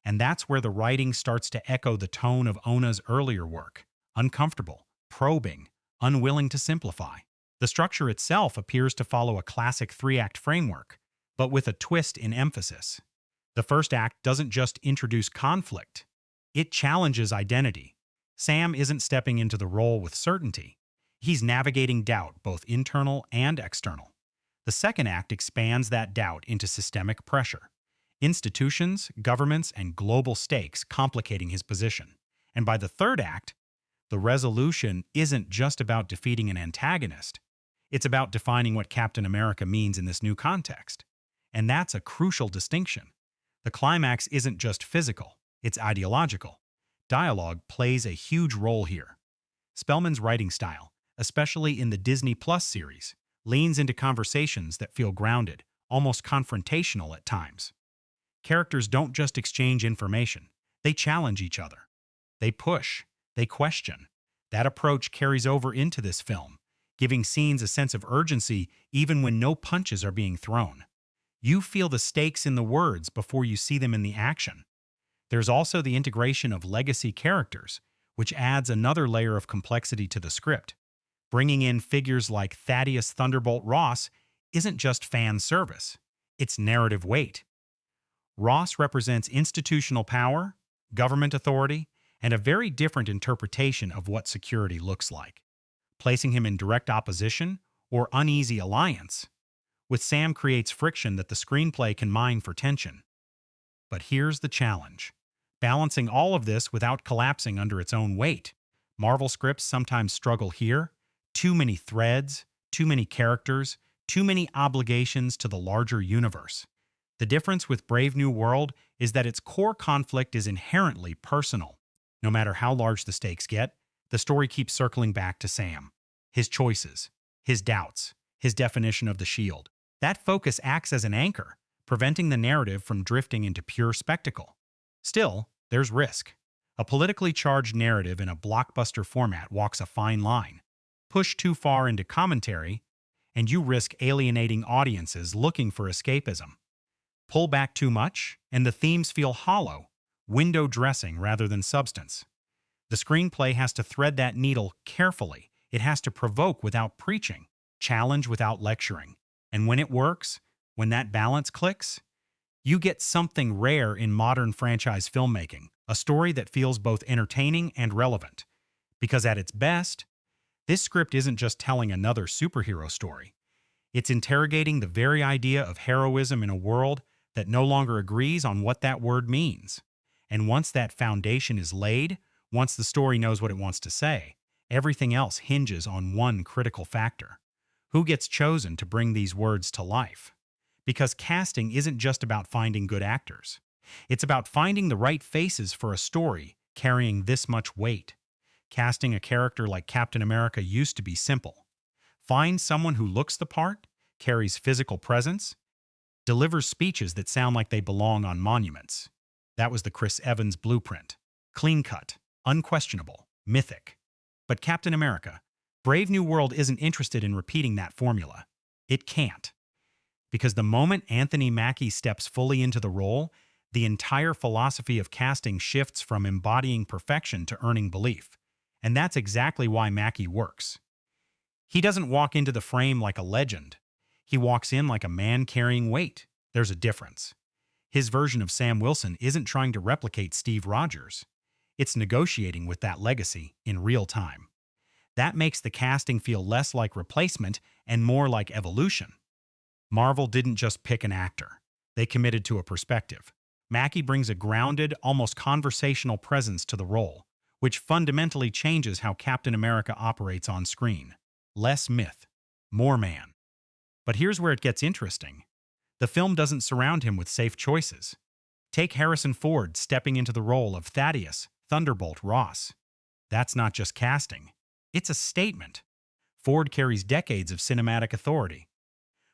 And that's where the writing starts to echo the tone of Onah's earlier work. Uncomfortable, probing, unwilling to simplify. The structure itself appears to follow a classic three-act framework, but with a twist in emphasis. The first act doesn't just introduce conflict. It challenges identity. Sam isn't stepping into the role with certainty. He's navigating doubt, both internal and external. The second act expands that doubt into systemic pressure. Institutions, governments, and global stakes complicating his position. And by the third act, the resolution isn't just about defeating an antagonist. It's about defining what Captain America means in this new context. And that's a crucial distinction. The climax isn't just physical, it's ideological. Dialogue plays a huge role here. Spellman's writing style, especially in the Disney Plus series, leans into conversations that feel grounded, almost confrontational at times. Characters don't just exchange information, they challenge each other. They push, they question. That approach carries over into this film, giving scenes a sense of urgency even when no punches are being thrown. You feel the stakes in the words before you see them in the action. There's also the integration of legacy characters, which adds another layer of complexity to the script. Bringing in figures like Thaddeus Thunderbolt Ross isn't just fan service, it's narrative weight. Ross represents institutional power, government authority, and a very different interpretation of what security looks like. Placing him in direct opposition or uneasy alliance with Sam creates friction that the screenplay can mine for tension. But here's the challenge. Balancing all of this without collapsing under its own weight. Marvel scripts sometimes struggle here. Too many threads, too many characters, too many obligations to the larger universe. The difference with Brave New World is that its core conflict is inherently personal. No matter how large the stakes get, the story keeps circling back to Sam, his choices, his doubts, his definition of the shield. That focus acts as an anchor, preventing the narrative from drifting into pure spectacle. Still, there's risk. A politically charged narrative in a blockbuster format walks a fine line. Push too far into commentary, and you risk alienating audiences looking for escapism. Pull back too much, and the themes feel hollow, window dressing rather than substance. The screenplay has to thread that needle carefully. It has to provoke without preaching, challenge without lecturing. And when it works, when that balance clicks, you get something rare in modern franchise filmmaking, a story that feels both entertaining and relevant. Because at its best, this script isn't just telling another superhero story. It's interrogating the very idea of heroism in a world that no longer agrees on what that word means. And once that foundation is laid, once the story knows what it wants to say, everything else hinges on one critical factor. Who gets chosen to bring these words to life? Because casting isn't just about finding good actors. It's about finding the right faces for a story carrying this much weight. Casting a character like Captain America used to be simple. Find someone who looks the part, carries physical presence, delivers speeches that sound like they belong on monuments. That was the Chris Evans blueprint. Clean-cut, unquestionable, mythic. But Captain America, Brave New World isn't interested in repeating that formula. It can't. Because the moment Anthony Mackie steps fully into the role, the entire philosophy of casting shifts from embodying perfection to earning belief. And that's exactly why Mackie works. He doesn't walk into the frame like a legend. He walks in like a man carrying weight. There's a difference. His version of Sam Wilson isn't trying to replicate Steve Rogers. It's negotiating with that legacy in real time. That makes the casting feel less like replacement and more like evolution. Marvel didn't just pick an actor. They committed to a perspective. Mackie brings a grounded, almost conversational presence to the role, which fundamentally changes how Captain America operates on screen. Less myth, more man. But here's where it gets interesting. The film doesn't surround him with safe choices. Take Harrison Ford stepping into the role of Thaddeus, Thunderbolt Ross. That's not just casting. It's a statement. Ford carries decades of cinematic authority.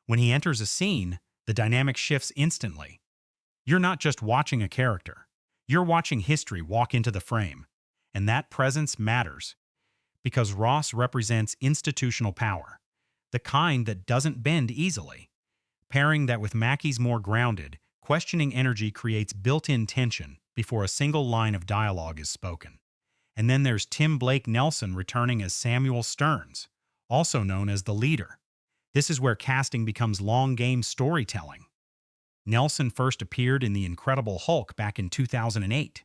When he enters a scene, the dynamic shifts instantly. You're not just watching a character. You're watching history walk into the frame. And that presence matters. Because Ross represents institutional power. The kind that doesn't bend easily. Pairing that with Mackie's more grounded, questioning energy creates built-in tension before a single line of dialogue is spoken. And then there's Tim Blake Nelson returning as Samuel Stearns, also known as the leader. This is where casting becomes long-game storytelling. Nelson first appeared in The Incredible Hulk back in 2008.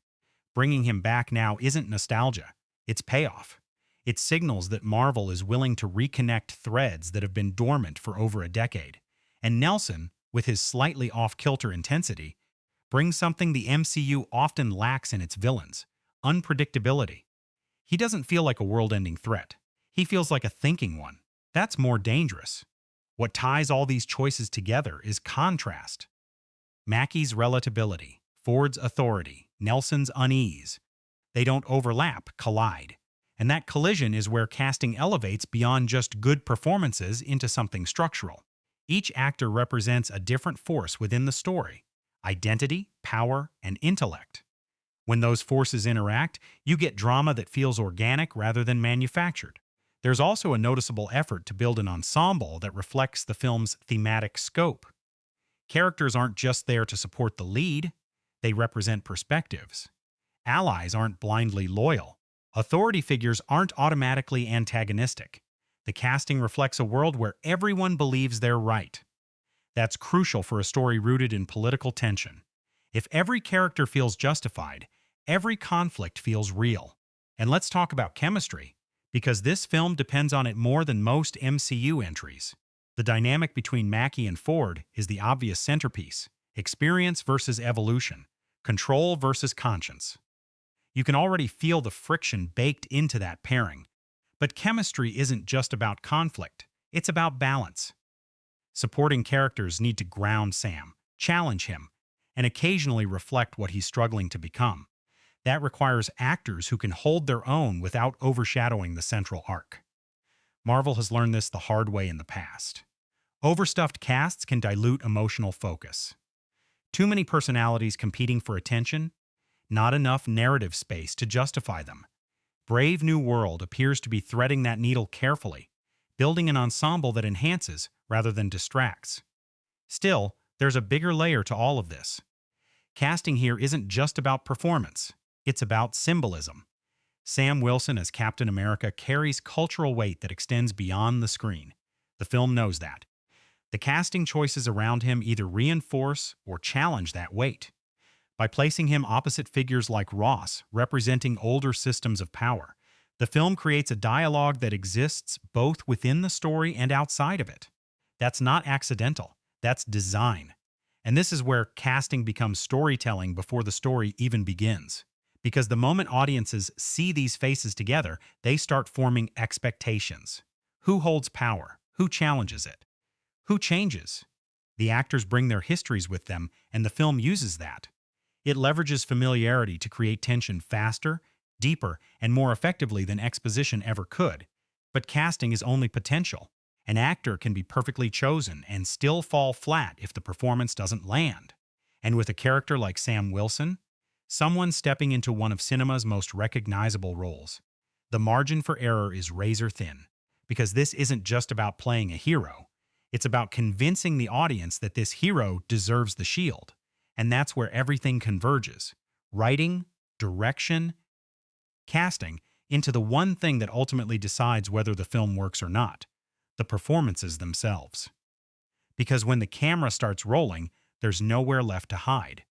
Bringing him back now isn't nostalgia, it's payoff. It signals that Marvel is willing to reconnect threads that have been dormant for over a decade. And Nelson, with his slightly off-kilter intensity, brings something the MCU often lacks in its villains: unpredictability. He doesn't feel like a world-ending threat. He feels like a thinking one. That's more dangerous. What ties all these choices together is contrast. Mackie's relatability, Ford's authority, Nelson's unease. They don't overlap, collide. And that collision is where casting elevates beyond just good performances into something structural. Each actor represents a different force within the story: identity, power, and intellect. When those forces interact, you get drama that feels organic rather than manufactured. There's also a noticeable effort to build an ensemble that reflects the film's thematic scope. Characters aren't just there to support the lead, they represent perspectives. Allies aren't blindly loyal. Authority figures aren't automatically antagonistic. The casting reflects a world where everyone believes they're right. That's crucial for a story rooted in political tension. If every character feels justified, every conflict feels real. And let's talk about chemistry, because this film depends on it more than most MCU entries. The dynamic between Mackie and Ford is the obvious centerpiece: experience versus evolution, control versus conscience. You can already feel the friction baked into that pairing. But chemistry isn't just about conflict, it's about balance. Supporting characters need to ground Sam, challenge him, and occasionally reflect what he's struggling to become. That requires actors who can hold their own without overshadowing the central arc. Marvel has learned this the hard way in the past. Overstuffed casts can dilute emotional focus. Too many personalities competing for attention, not enough narrative space to justify them. Brave New World appears to be threading that needle carefully, building an ensemble that enhances rather than distracts. Still, there's a bigger layer to all of this. Casting here isn't just about performance, it's about symbolism. Sam Wilson as Captain America carries cultural weight that extends beyond the screen. The film knows that. The casting choices around him either reinforce or challenge that weight. By placing him opposite figures like Ross, representing older systems of power, the film creates a dialogue that exists both within the story and outside of it. That's not accidental, that's design. And this is where casting becomes storytelling before the story even begins. Because the moment audiences see these faces together, they start forming expectations. Who holds power? Who challenges it? Who changes? The actors bring their histories with them, and the film uses that. It leverages familiarity to create tension faster, deeper, and more effectively than exposition ever could. But casting is only potential. An actor can be perfectly chosen and still fall flat if the performance doesn't land. And with a character like Sam Wilson, someone stepping into one of cinema's most recognizable roles, the margin for error is razor thin. Because this isn't just about playing a hero. It's about convincing the audience that this hero deserves the shield. And that's where everything converges. Writing, direction, casting, into the one thing that ultimately decides whether the film works or not: the performances themselves. Because when the camera starts rolling, there's nowhere left to hide.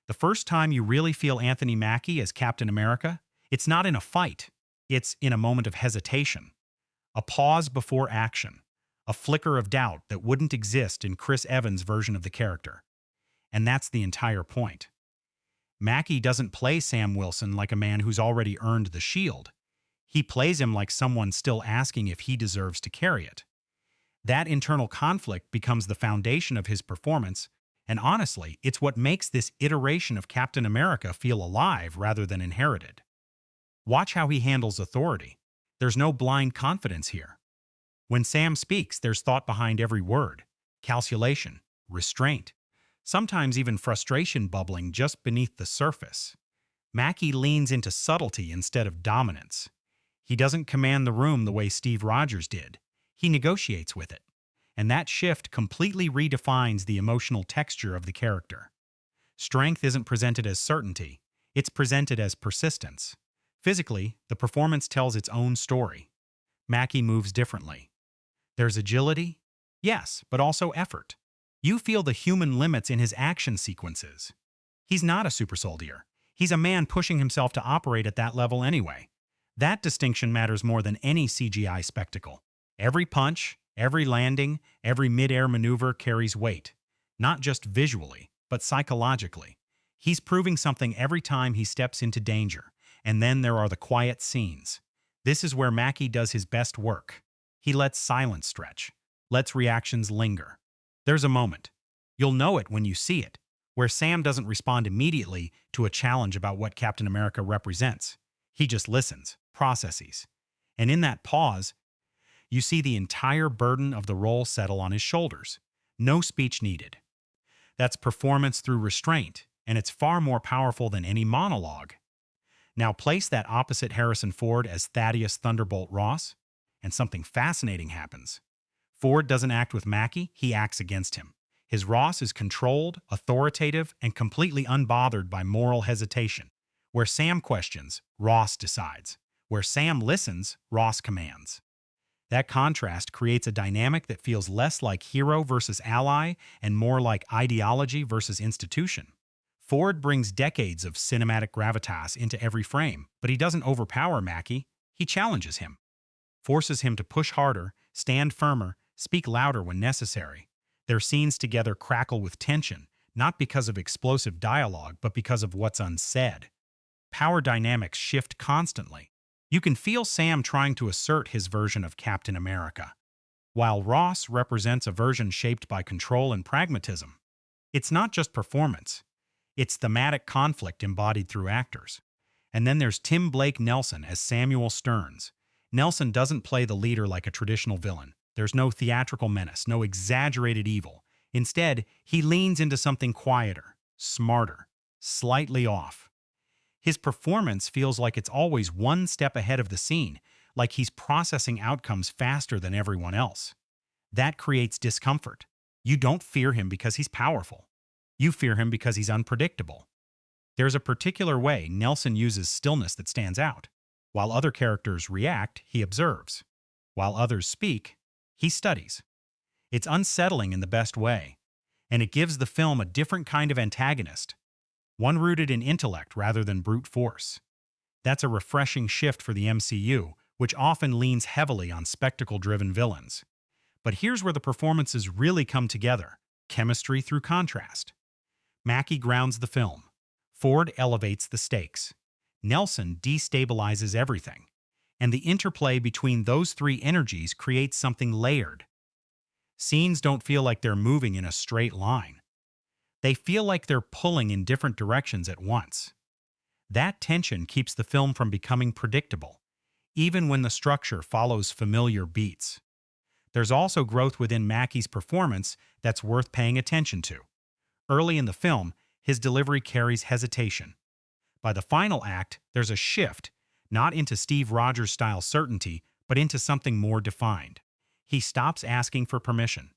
The first time you really feel Anthony Mackie as Captain America, it's not in a fight. It's in a moment of hesitation. A pause before action. A flicker of doubt that wouldn't exist in Chris Evans' version of the character. And that's the entire point. Mackie doesn't play Sam Wilson like a man who's already earned the shield. He plays him like someone still asking if he deserves to carry it. That internal conflict becomes the foundation of his performance, and honestly, it's what makes this iteration of Captain America feel alive rather than inherited. Watch how he handles authority. There's no blind confidence here. When Sam speaks, there's thought behind every word, calculation, restraint, sometimes even frustration bubbling just beneath the surface. Mackie leans into subtlety instead of dominance. He doesn't command the room the way Steve Rogers did. He negotiates with it. And that shift completely redefines the emotional texture of the character. Strength isn't presented as certainty, it's presented as persistence. Physically, the performance tells its own story. Mackie moves differently. There's agility, yes, but also effort. You feel the human limits in his action sequences. He's not a super soldier. He's a man pushing himself to operate at that level anyway. That distinction matters more than any CGI spectacle. Every punch, every landing, every mid-air maneuver carries weight. Not just visually, but psychologically. He's proving something every time he steps into danger. And then there are the quiet scenes. This is where Mackie does his best work. He lets silence stretch, lets reactions linger. There's a moment, you'll know it when you see it, where Sam doesn't respond immediately to a challenge about what Captain America represents. He just listens, processes. And in that pause, you see the entire burden of the role settle on his shoulders. No speech needed. That's performance through restraint, and it's far more powerful than any monologue. Now place that opposite Harrison Ford as Thaddeus Thunderbolt Ross, and something fascinating happens. Ford doesn't act with Mackie, he acts against him. His Ross is controlled, authoritative, and completely unbothered by moral hesitation. Where Sam questions, Ross decides. Where Sam listens, Ross commands. That contrast creates a dynamic that feels less like hero versus ally and more like ideology versus institution. Ford brings decades of cinematic gravitas into every frame, but he doesn't overpower Mackie, he challenges him. Forces him to push harder, stand firmer, speak louder when necessary. Their scenes together crackle with tension, not because of explosive dialogue, but because of what's unsaid. Power dynamics shift constantly. You can feel Sam trying to assert his version of Captain America, while Ross represents a version shaped by control and pragmatism. It's not just performance. It's thematic conflict embodied through actors. And then there's Tim Blake Nelson as Samuel Stearns, Nelson doesn't play the leader like a traditional villain. There's no theatrical menace, no exaggerated evil. Instead, he leans into something quieter, smarter, slightly off. His performance feels like it's always one step ahead of the scene, like he's processing outcomes faster than everyone else. That creates discomfort. You don't fear him because he's powerful. You fear him because he's unpredictable. There's a particular way Nelson uses stillness that stands out. While other characters react, he observes. While others speak, he studies. It's unsettling in the best way, and it gives the film a different kind of antagonist, one rooted in intellect rather than brute force. That's a refreshing shift for the MCU, which often leans heavily on spectacle-driven villains. But here's where the performances really come together: chemistry through contrast. Mackie grounds the film. Ford elevates the stakes. Nelson destabilizes everything. And the interplay between those three energies creates something layered. Scenes don't feel like they're moving in a straight line. They feel like they're pulling in different directions at once. That tension keeps the film from becoming predictable, even when the structure follows familiar beats. There's also growth within Mackie's performance that's worth paying attention to. Early in the film, his delivery carries hesitation. By the final act, there's a shift, not into Steve Rogers-style certainty, but into something more defined. He stops asking for permission,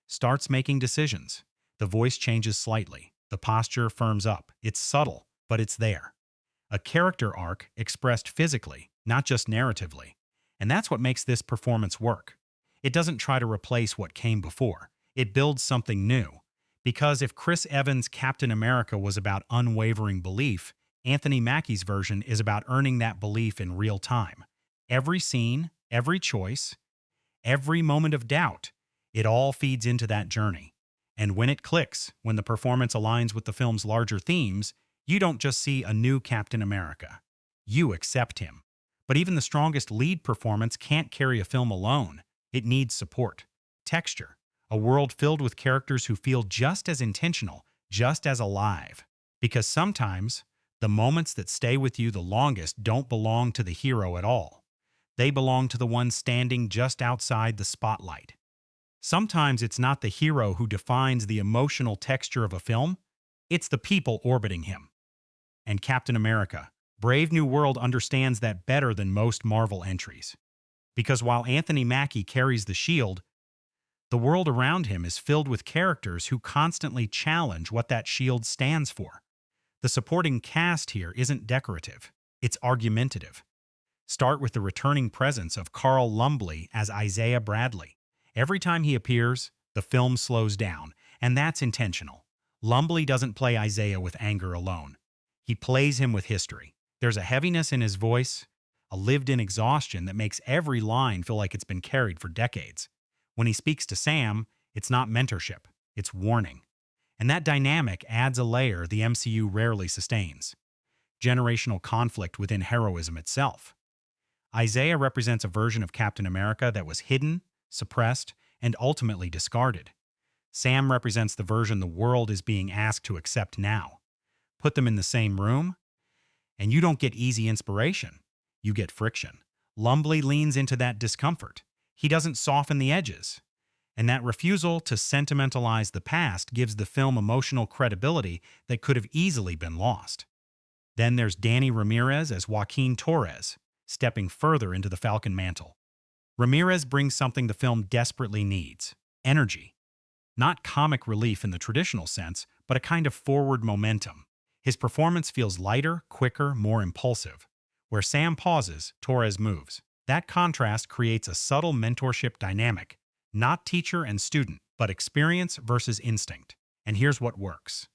starts making decisions. The voice changes slightly. The posture firms up. It's subtle, but it's there. A character arc expressed physically, not just narratively. And that's what makes this performance work. It doesn't try to replace what came before. It builds something new. Because if Chris Evans' Captain America was about unwavering belief, Anthony Mackie's version is about earning that belief in real time. Every scene, every choice, every moment of doubt, it all feeds into that journey. And when it clicks, when the performance aligns with the film's larger themes, you don't just see a new Captain America. You accept him. But even the strongest lead performance can't carry a film alone. It needs support, texture, a world filled with characters who feel just as intentional, just as alive. Because sometimes, the moments that stay with you the longest don't belong to the hero at all. They belong to the one standing just outside the spotlight. Sometimes it's not the hero who defines the emotional texture of a film, it's the people orbiting him. And Captain America, Brave New World understands that better than most Marvel entries. Because while Anthony Mackie carries the shield, the world around him is filled with characters who constantly challenge what that shield stands for. The supporting cast here isn't decorative, it's argumentative. Start with the returning presence of Carl Lumbly as Isaiah Bradley. Every time he appears, the film slows down, and that's intentional. Lumbly doesn't play Isaiah with anger alone. He plays him with history. There's a heaviness in his voice, a lived-in exhaustion that makes every line feel like it's been carried for decades. When he speaks to Sam, it's not mentorship, it's warning. And that dynamic adds a layer the MCU rarely sustains: generational conflict within heroism itself. Isaiah represents a version of Captain America that was hidden, suppressed, and ultimately discarded. Sam represents the version the world is being asked to accept now. Put them in the same room, and you don't get easy inspiration. You get friction. Lumbly leans into that discomfort. He doesn't soften the edges. And that refusal to sentimentalize the past gives the film emotional credibility that could have easily been lost. Then there's Danny Ramirez as Joaquin Torres, stepping further into the Falcon mantle. Ramirez brings something the film desperately needs: energy. Not comic relief in the traditional sense, but a kind of forward momentum. His performance feels lighter, quicker, more impulsive. Where Sam pauses, Torres moves. That contrast creates a subtle mentorship dynamic. Not teacher and student, but experience versus instinct. And here's what works.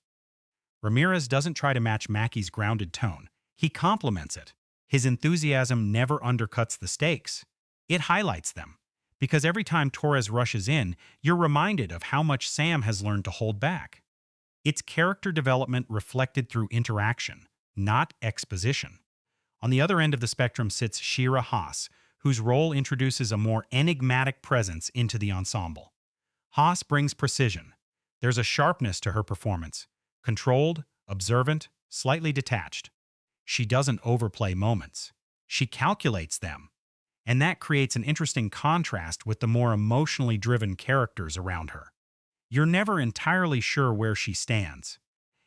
Ramirez doesn't try to match Mackie's grounded tone. He complements it. His enthusiasm never undercuts the stakes. It highlights them. Because every time Torres rushes in, you're reminded of how much Sam has learned to hold back. It's character development reflected through interaction, not exposition. On the other end of the spectrum sits Shira Haas, whose role introduces a more enigmatic presence into the ensemble. Haas brings precision. There's a sharpness to her performance, controlled, observant, slightly detached. She doesn't overplay moments. She calculates them. And that creates an interesting contrast with the more emotionally driven characters around her. You're never entirely sure where she stands,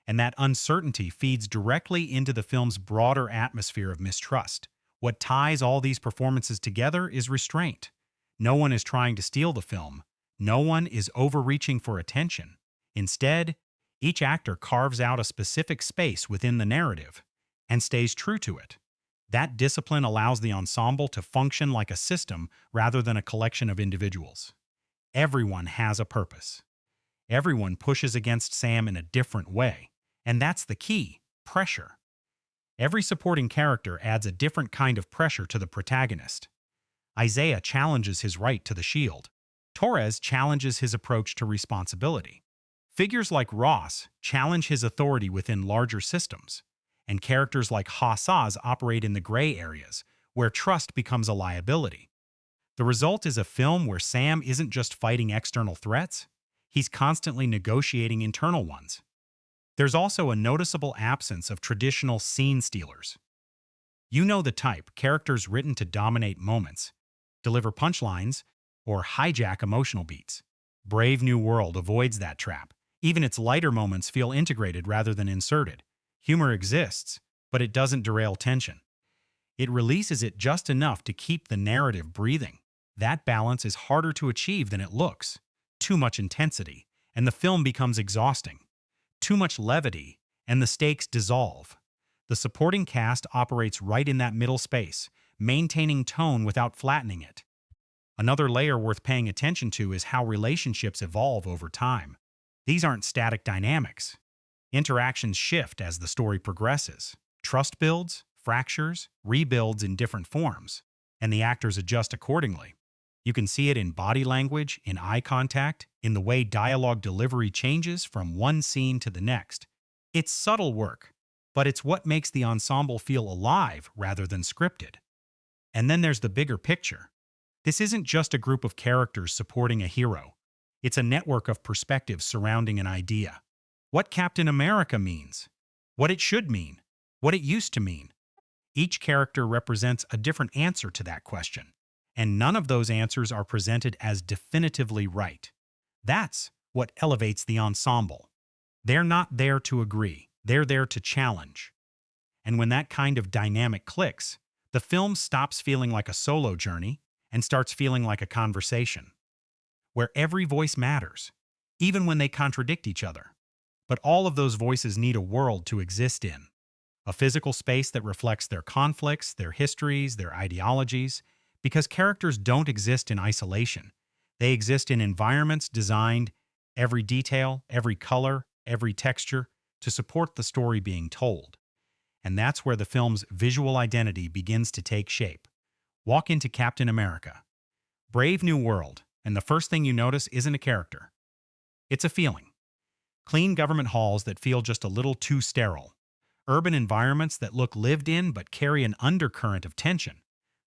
and that uncertainty feeds directly into the film's broader atmosphere of mistrust. What ties all these performances together is restraint. No one is trying to steal the film. No one is overreaching for attention. Instead, each actor carves out a specific space within the narrative and stays true to it. That discipline allows the ensemble to function like a system rather than a collection of individuals. Everyone has a purpose. Everyone pushes against Sam in a different way. And that's the key: pressure. Every supporting character adds a different kind of pressure to the protagonist. Isaiah challenges his right to the shield. Torres challenges his approach to responsibility. Figures like Ross challenge his authority within larger systems. And characters like Hassaz operate in the gray areas, where trust becomes a liability. The result is a film where Sam isn't just fighting external threats, he's constantly negotiating internal ones. There's also a noticeable absence of traditional scene stealers. You know the type: characters written to dominate moments, deliver punchlines, or hijack emotional beats. Brave New World avoids that trap. Even its lighter moments feel integrated rather than inserted. Humor exists, but it doesn't derail tension. It releases it just enough to keep the narrative breathing. That balance is harder to achieve than it looks. Too much intensity, and the film becomes exhausting. Too much levity, and the stakes dissolve. The supporting cast operates right in that middle space, maintaining tone without flattening it. Another layer worth paying attention to is how relationships evolve over time. These aren't static dynamics. Interactions shift as the story progresses. Trust builds, fractures, rebuilds in different forms, and the actors adjust accordingly. You can see it in body language, in eye contact, in the way dialogue delivery changes from one scene to the next. It's subtle work, but it's what makes the ensemble feel alive rather than scripted. And then there's the bigger picture. This isn't just a group of characters supporting a hero. It's a network of perspectives surrounding an idea. What Captain America means, what it should mean, what it used to mean. Each character represents a different answer to that question, and none of those answers are presented as definitively right. That's what elevates the ensemble. They're not there to agree, they're there to challenge. And when that kind of dynamic clicks, the film stops feeling like a solo journey and starts feeling like a conversation, where every voice matters, even when they contradict each other. But all of those voices need a world to exist in, a physical space that reflects their conflicts, their histories, their ideologies, because characters don't exist in isolation. They exist in environments designed, every detail, every color, every texture, to support the story being told. And that's where the film's visual identity begins to take shape. Walk into Captain America. Brave New World, and the first thing you notice isn't a character. It's a feeling. Clean government halls that feel just a little too sterile. Urban environments that look lived in but carry an undercurrent of tension.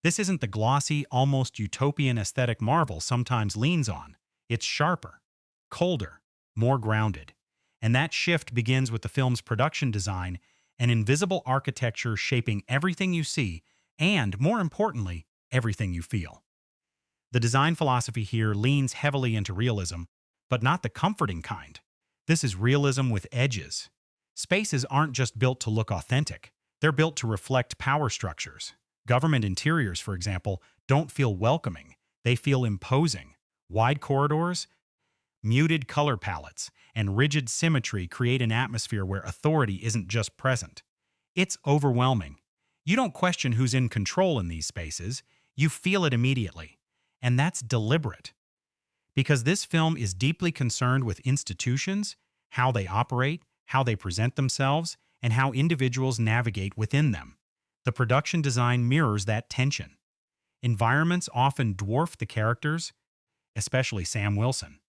This isn't the glossy, almost utopian aesthetic Marvel sometimes leans on. It's sharper, colder, more grounded. And that shift begins with the film's production design, an invisible architecture shaping everything you see and, more importantly, everything you feel. The design philosophy here leans heavily into realism, but not the comforting kind. This is realism with edges. Spaces aren't just built to look authentic. They're built to reflect power structures. Government interiors, for example, don't feel welcoming. They feel imposing. Wide corridors, muted color palettes, and rigid symmetry create an atmosphere where authority isn't just present. It's overwhelming. You don't question who's in control in these spaces. You feel it immediately. And that's deliberate. Because this film is deeply concerned with institutions, how they operate, how they present themselves, and how individuals navigate within them. The production design mirrors that tension. Environments often dwarf the characters, especially Sam Wilson.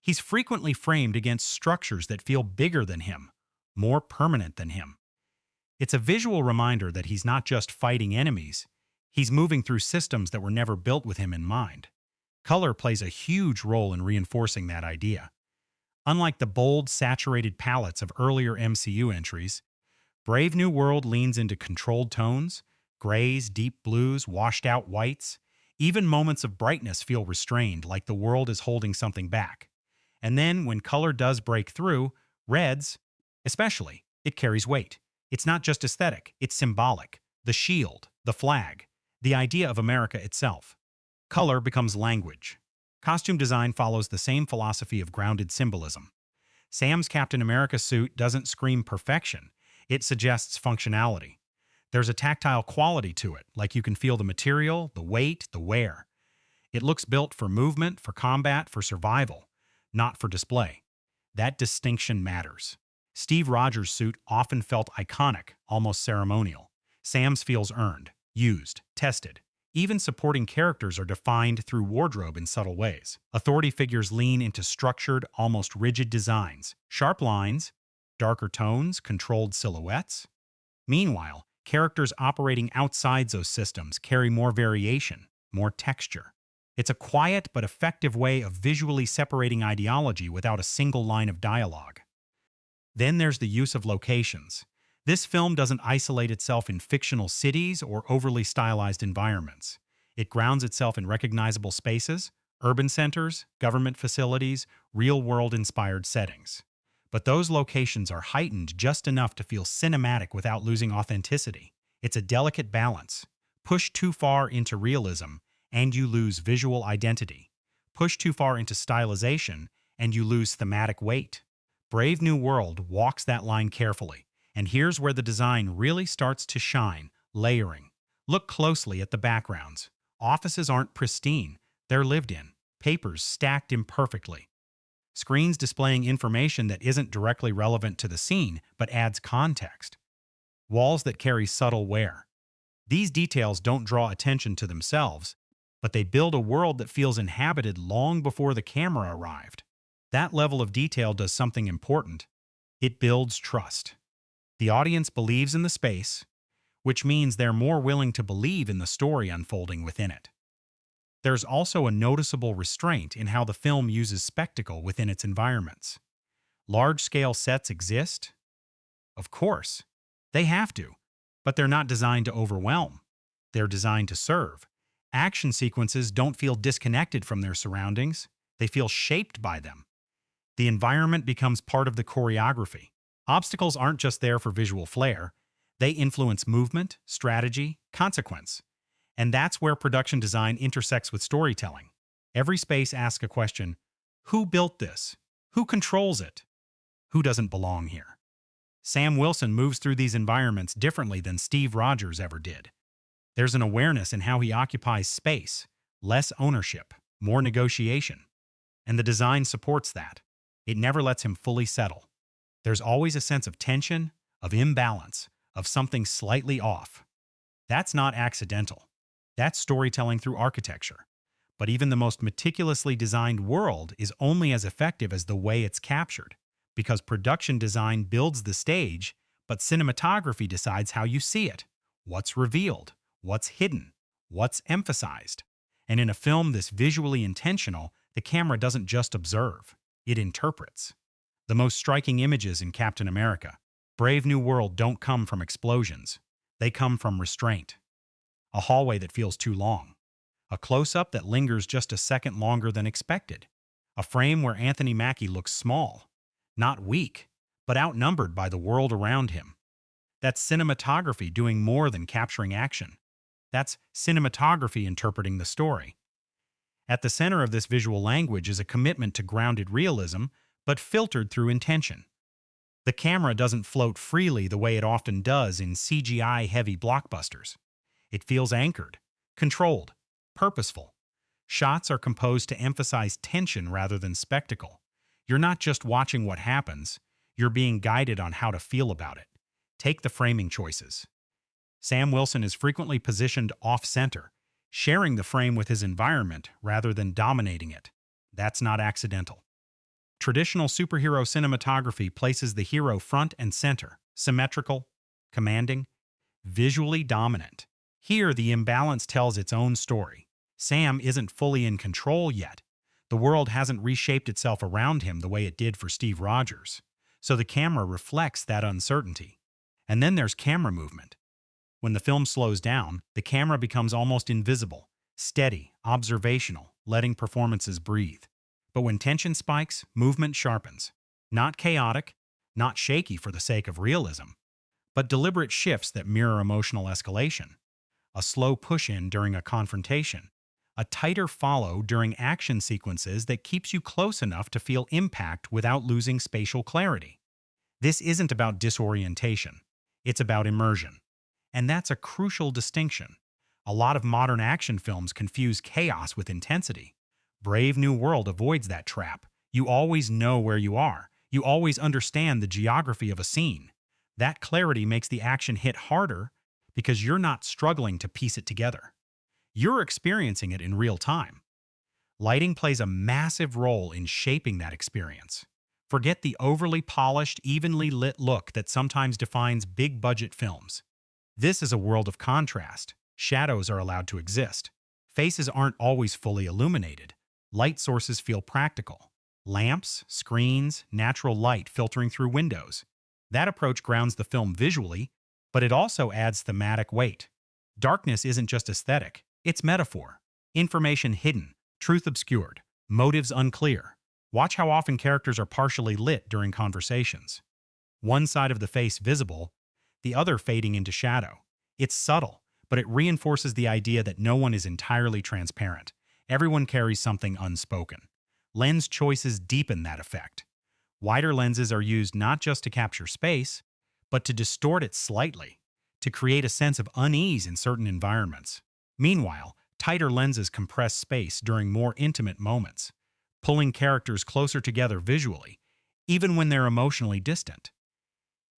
He's frequently framed against structures that feel bigger than him, more permanent than him. It's a visual reminder that he's not just fighting enemies, he's moving through systems that were never built with him in mind. Color plays a huge role in reinforcing that idea. Unlike the bold, saturated palettes of earlier MCU entries, Brave New World leans into controlled tones, grays, deep blues, washed-out whites. Even moments of brightness feel restrained, like the world is holding something back. And then, when color does break through, reds, especially, it carries weight. It's not just aesthetic, it's symbolic. The shield, the flag, the idea of America itself. Color becomes language. Costume design follows the same philosophy of grounded symbolism. Sam's Captain America suit doesn't scream perfection, it suggests functionality. There's a tactile quality to it, like you can feel the material, the weight, the wear. It looks built for movement, for combat, for survival, not for display. That distinction matters. Steve Rogers' suit often felt iconic, almost ceremonial. Sam's feels earned, used, tested. Even supporting characters are defined through wardrobe in subtle ways. Authority figures lean into structured, almost rigid designs, sharp lines, darker tones, controlled silhouettes. Meanwhile, characters operating outside those systems carry more variation, more texture. It's a quiet but effective way of visually separating ideology without a single line of dialogue. Then there's the use of locations. This film doesn't isolate itself in fictional cities or overly stylized environments. It grounds itself in recognizable spaces, urban centers, government facilities, real-world inspired settings. But those locations are heightened just enough to feel cinematic without losing authenticity. It's a delicate balance. Push too far into realism, and you lose visual identity. Push too far into stylization, and you lose thematic weight. Brave New World walks that line carefully. And here's where the design really starts to shine, layering. Look closely at the backgrounds. Offices aren't pristine, they're lived in. Papers stacked imperfectly. Screens displaying information that isn't directly relevant to the scene, but adds context. Walls that carry subtle wear. These details don't draw attention to themselves, but they build a world that feels inhabited long before the camera arrived. That level of detail does something important. It builds trust. The audience believes in the space, which means they're more willing to believe in the story unfolding within it. There's also a noticeable restraint in how the film uses spectacle within its environments. Large-scale sets exist? Of course. They have to, but they're not designed to overwhelm. They're designed to serve. Action sequences don't feel disconnected from their surroundings. They feel shaped by them. The environment becomes part of the choreography. Obstacles aren't just there for visual flair. They influence movement, strategy, consequence. And that's where production design intersects with storytelling. Every space asks a question: who built this? Who controls it? Who doesn't belong here? Sam Wilson moves through these environments differently than Steve Rogers ever did. There's an awareness in how he occupies space, less ownership, more negotiation. And the design supports that. It never lets him fully settle. There's always a sense of tension, of imbalance, of something slightly off. That's not accidental. That's storytelling through architecture. But even the most meticulously designed world is only as effective as the way it's captured, because production design builds the stage, but cinematography decides how you see it, what's revealed, what's hidden, what's emphasized. And in a film this visually intentional, the camera doesn't just observe, it interprets. The most striking images in Captain America, Brave New World, don't come from explosions. They come from restraint. A hallway that feels too long. A close-up that lingers just a second longer than expected. A frame where Anthony Mackie looks small. Not weak, but outnumbered by the world around him. That's cinematography doing more than capturing action. That's cinematography interpreting the story. At the center of this visual language is a commitment to grounded realism, but filtered through intention. The camera doesn't float freely the way it often does in CGI-heavy blockbusters. It feels anchored, controlled, purposeful. Shots are composed to emphasize tension rather than spectacle. You're not just watching what happens, you're being guided on how to feel about it. Take the framing choices. Sam Wilson is frequently positioned off-center, sharing the frame with his environment rather than dominating it. That's not accidental. Traditional superhero cinematography places the hero front and center, symmetrical, commanding, visually dominant. Here, the imbalance tells its own story. Sam isn't fully in control yet. The world hasn't reshaped itself around him the way it did for Steve Rogers. So the camera reflects that uncertainty. And then there's camera movement. When the film slows down, the camera becomes almost invisible. steady, observational, letting performances breathe. But when tension spikes, movement sharpens. Not chaotic, not shaky for the sake of realism, but deliberate shifts that mirror emotional escalation. A slow push-in during a confrontation, a tighter follow during action sequences that keeps you close enough to feel impact without losing spatial clarity. This isn't about disorientation. It's about immersion. And that's a crucial distinction. A lot of modern action films confuse chaos with intensity. Brave New World avoids that trap. You always know where you are. You always understand the geography of a scene. That clarity makes the action hit harder because you're not struggling to piece it together. You're experiencing it in real time. Lighting plays a massive role in shaping that experience. Forget the overly polished, evenly lit look that sometimes defines big-budget films. This is a world of contrast. Shadows are allowed to exist. Faces aren't always fully illuminated. Light sources feel practical. Lamps, screens, natural light filtering through windows. That approach grounds the film visually, but it also adds thematic weight. Darkness isn't just aesthetic, it's metaphor. Information hidden, truth obscured, motives unclear. Watch how often characters are partially lit during conversations. One side of the face visible, the other fading into shadow. It's subtle, but it reinforces the idea that no one is entirely transparent. Everyone carries something unspoken. Lens choices deepen that effect. Wider lenses are used not just to capture space, but to distort it slightly, to create a sense of unease in certain environments. Meanwhile, tighter lenses compress space during more intimate moments, pulling characters closer together visually, even when they're emotionally distant.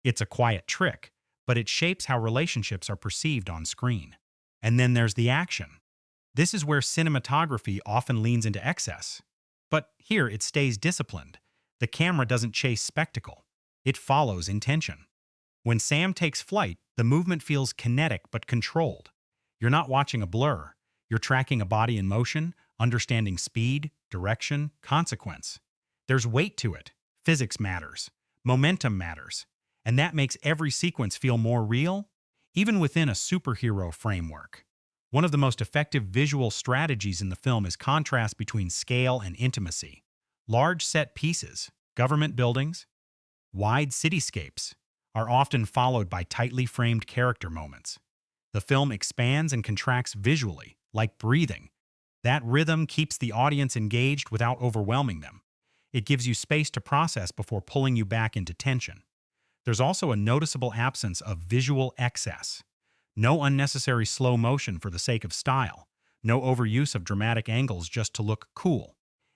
It's a quiet trick, but it shapes how relationships are perceived on screen. And then there's the action. This is where cinematography often leans into excess. But here it stays disciplined. The camera doesn't chase spectacle. It follows intention. When Sam takes flight, the movement feels kinetic but controlled. You're not watching a blur. You're tracking a body in motion, understanding speed, direction, consequence. There's weight to it. Physics matters. Momentum matters. And that makes every sequence feel more real, even within a superhero framework. One of the most effective visual strategies in the film is contrast between scale and intimacy. Large set pieces, government buildings, wide cityscapes are often followed by tightly framed character moments. The film expands and contracts visually, like breathing. That rhythm keeps the audience engaged without overwhelming them. It gives you space to process before pulling you back into tension. There's also a noticeable absence of visual excess. No unnecessary slow motion for the sake of style. No overuse of dramatic angles just to look cool.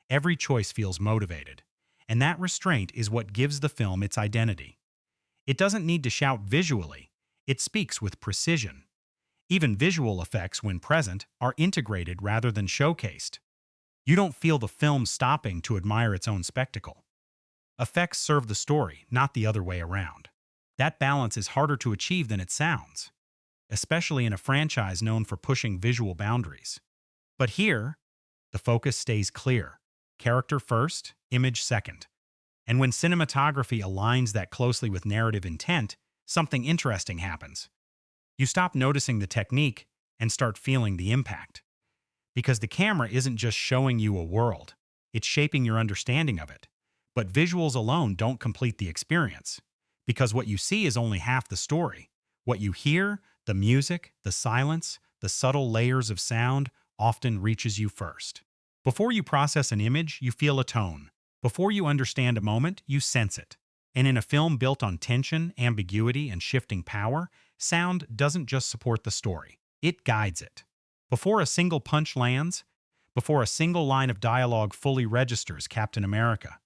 Every choice feels motivated. And that restraint is what gives the film its identity. It doesn't need to shout visually. It speaks with precision. Even visual effects, when present, are integrated rather than showcased. You don't feel the film stopping to admire its own spectacle. Effects serve the story, not the other way around. That balance is harder to achieve than it sounds, especially in a franchise known for pushing visual boundaries. But here, the focus stays clear. Character first, image second. And when cinematography aligns that closely with narrative intent, something interesting happens. You stop noticing the technique and start feeling the impact. Because the camera isn't just showing you a world, it's shaping your understanding of it. But visuals alone don't complete the experience, because what you see is only half the story. What you hear, the music, the silence, the subtle layers of sound, often reaches you first. Before you process an image, you feel a tone. Before you understand a moment, you sense it. And in a film built on tension, ambiguity, and shifting power, sound doesn't just support the story, it guides it. Before a single punch lands, before a single line of dialogue fully registers Captain America,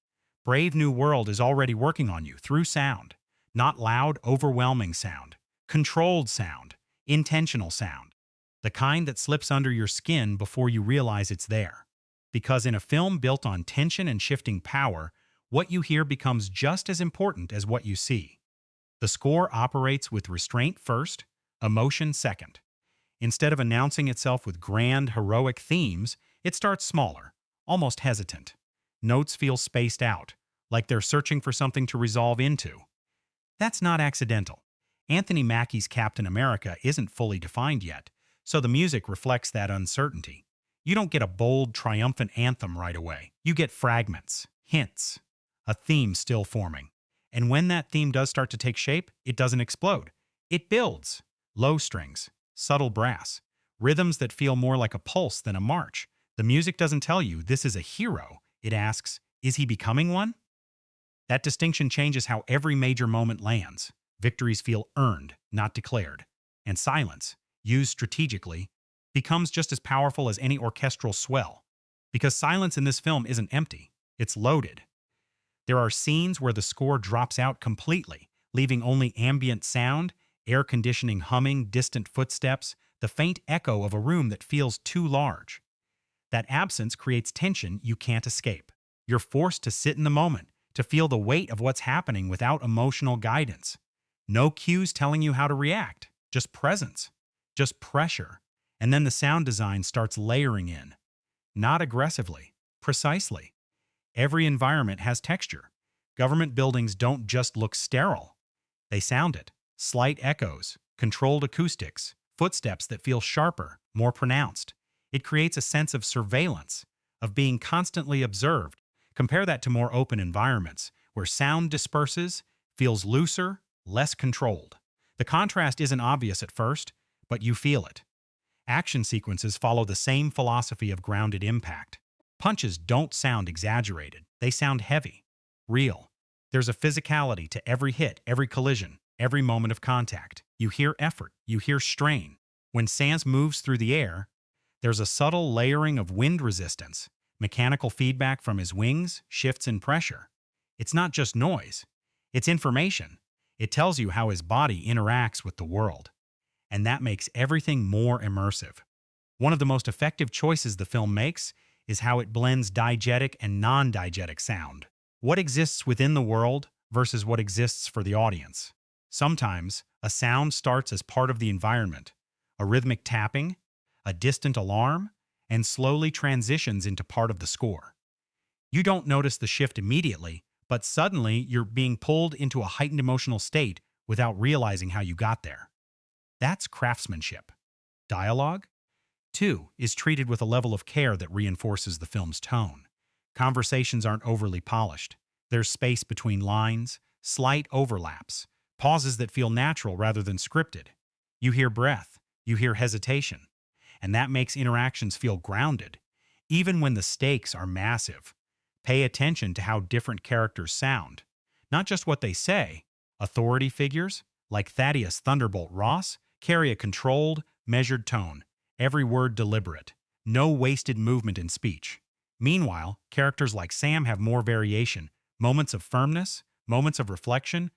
Brave New World is already working on you through sound. Not loud, overwhelming sound. Controlled sound. Intentional sound. The kind that slips under your skin before you realize it's there. Because in a film built on tension and shifting power, what you hear becomes just as important as what you see. The score operates with restraint first, emotion second. Instead of announcing itself with grand, heroic themes, it starts smaller, almost hesitant. Notes feel spaced out, like they're searching for something to resolve into. That's not accidental. Anthony Mackie's Captain America isn't fully defined yet, so the music reflects that uncertainty. You don't get a bold, triumphant anthem right away. You get fragments, hints, a theme still forming. And when that theme does start to take shape, it doesn't explode. It builds. Low strings, subtle brass, rhythms that feel more like a pulse than a march. The music doesn't tell you this is a hero. It asks, is he becoming one? That distinction changes how every major moment lands. Victories feel earned, not declared. And silence, used strategically, becomes just as powerful as any orchestral swell. Because silence in this film isn't empty, it's loaded. There are scenes where the score drops out completely, leaving only ambient sound, air conditioning humming, distant footsteps, the faint echo of a room that feels too large. That absence creates tension you can't escape. You're forced to sit in the moment, to feel the weight of what's happening without emotional guidance. No cues telling you how to react, just presence, just pressure. And then the sound design starts layering in. Not aggressively, precisely. Every environment has texture. Government buildings don't just look sterile. They sound it. Slight echoes, controlled acoustics, footsteps that feel sharper, more pronounced. It creates a sense of surveillance, of being constantly observed. Compare that to more open environments, where sound disperses, feels looser, less controlled. The contrast isn't obvious at first, but you feel it. Action sequences follow the same philosophy of grounded impact. Punches don't sound exaggerated. They sound heavy, real. There's a physicality to every hit, every collision, every moment of contact. You hear effort, you hear strain. When Sam moves through the air, there's a subtle layering of wind resistance, mechanical feedback from his wings, shifts in pressure. It's not just noise, it's information. It tells you how his body interacts with the world. And that makes everything more immersive. One of the most effective choices the film makes is how it blends diegetic and non-diegetic sound. What exists within the world versus what exists for the audience. Sometimes, a sound starts as part of the environment, a rhythmic tapping, a distant alarm, and slowly transitions into part of the score. You don't notice the shift immediately, but suddenly you're being pulled into a heightened emotional state without realizing how you got there. That's craftsmanship. Dialogue, too, is treated with a level of care that reinforces the film's tone. Conversations aren't overly polished. There's space between lines, slight overlaps, pauses that feel natural rather than scripted. You hear breath, you hear hesitation, and that makes interactions feel grounded, even when the stakes are massive. Pay attention to how different characters sound, not just what they say. Authority figures, like Thaddeus Thunderbolt Ross, carry a controlled, measured tone, every word deliberate, no wasted movement in speech. Meanwhile, characters like Sam have more variation, moments of firmness, moments of reflection,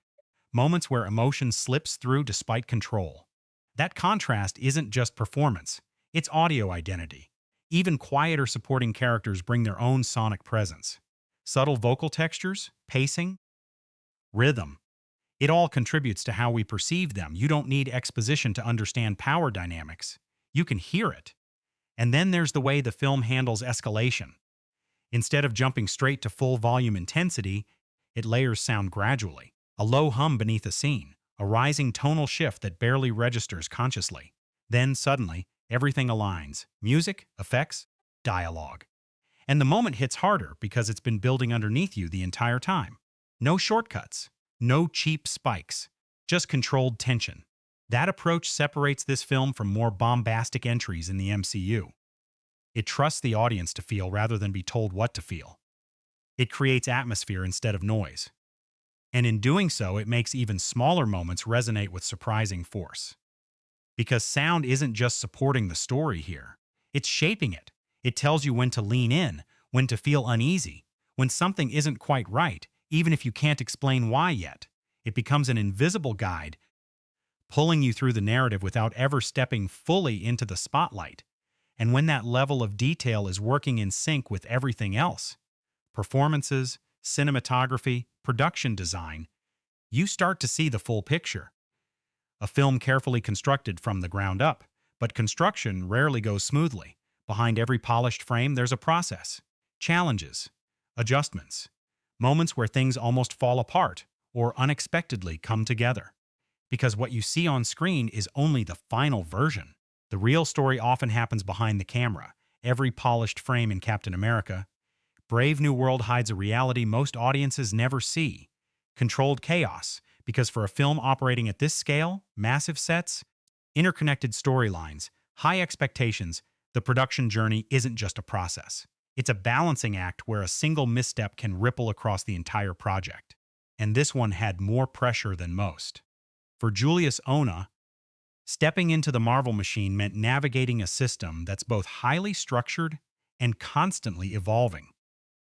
moments where emotion slips through despite control. That contrast isn't just performance, it's audio identity. Even quieter supporting characters bring their own sonic presence. Subtle vocal textures, pacing, rhythm. It all contributes to how we perceive them. You don't need exposition to understand power dynamics. You can hear it. And then there's the way the film handles escalation. Instead of jumping straight to full volume intensity, it layers sound gradually. A low hum beneath a scene, a rising tonal shift that barely registers consciously. Then suddenly, everything aligns. Music, effects, dialogue. And the moment hits harder because it's been building underneath you the entire time. No shortcuts. No cheap spikes, just controlled tension. That approach separates this film from more bombastic entries in the MCU. It trusts the audience to feel rather than be told what to feel. It creates atmosphere instead of noise. And in doing so, it makes even smaller moments resonate with surprising force. Because sound isn't just supporting the story here, it's shaping it. It tells you when to lean in, when to feel uneasy, when something isn't quite right, even if you can't explain why yet. It becomes an invisible guide, pulling you through the narrative without ever stepping fully into the spotlight. And when that level of detail is working in sync with everything else, performances, cinematography, production design, you start to see the full picture. A film carefully constructed from the ground up, but construction rarely goes smoothly. Behind every polished frame, there's a process, challenges, adjustments, moments where things almost fall apart or unexpectedly come together. Because what you see on screen is only the final version. The real story often happens behind the camera, every polished frame in Captain America, Brave New World hides a reality most audiences never see: controlled chaos, because for a film operating at this scale, massive sets, interconnected storylines, high expectations, the production journey isn't just a process. It's a balancing act where a single misstep can ripple across the entire project. And this one had more pressure than most. For Julius Onah, stepping into the Marvel machine meant navigating a system that's both highly structured and constantly evolving.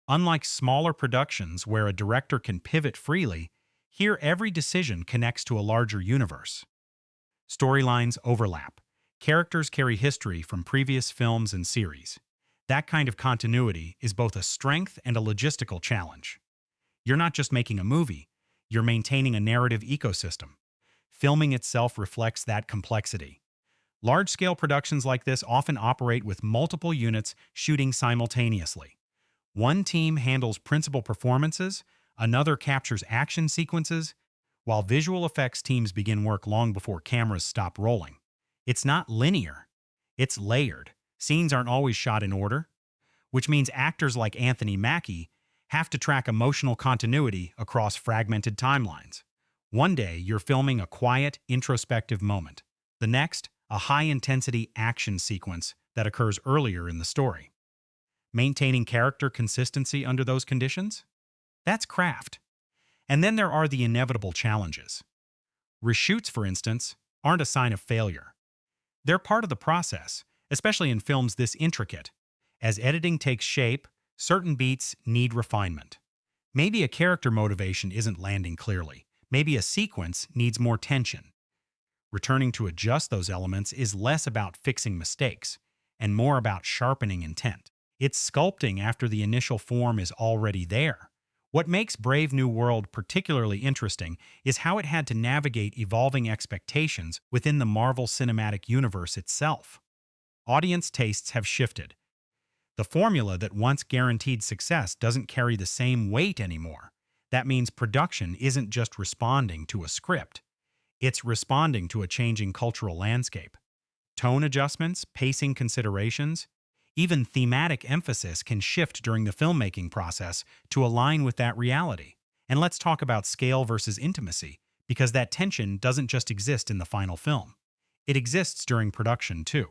Unlike smaller productions where a director can pivot freely, here every decision connects to a larger universe. Storylines overlap. Characters carry history from previous films and series. That kind of continuity is both a strength and a logistical challenge. You're not just making a movie, you're maintaining a narrative ecosystem. Filming itself reflects that complexity. Large-scale productions like this often operate with multiple units shooting simultaneously. One team handles principal performances, another captures action sequences, while visual effects teams begin work long before cameras stop rolling. It's not linear, it's layered. Scenes aren't always shot in order, which means actors like Anthony Mackie have to track emotional continuity across fragmented timelines. One day, you're filming a quiet, introspective moment. The next, a high-intensity action sequence that occurs earlier in the story. Maintaining character consistency under those conditions? That's craft. And then there are the inevitable challenges. Reshoots, for instance, aren't a sign of failure. They're part of the process, especially in films this intricate. As editing takes shape, certain beats need refinement. Maybe a character motivation isn't landing clearly. Maybe a sequence needs more tension. Returning to adjust those elements is less about fixing mistakes and more about sharpening intent. It's sculpting after the initial form is already there. What makes Brave New World particularly interesting is how it had to navigate evolving expectations within the Marvel Cinematic Universe itself. Audience tastes have shifted. The formula that once guaranteed success doesn't carry the same weight anymore. That means production isn't just responding to a script. It's responding to a changing cultural landscape. Tone adjustments, pacing considerations, even thematic emphasis can shift during the filmmaking process to align with that reality. And let's talk about scale versus intimacy, because that tension doesn't just exist in the final film. It exists during production too.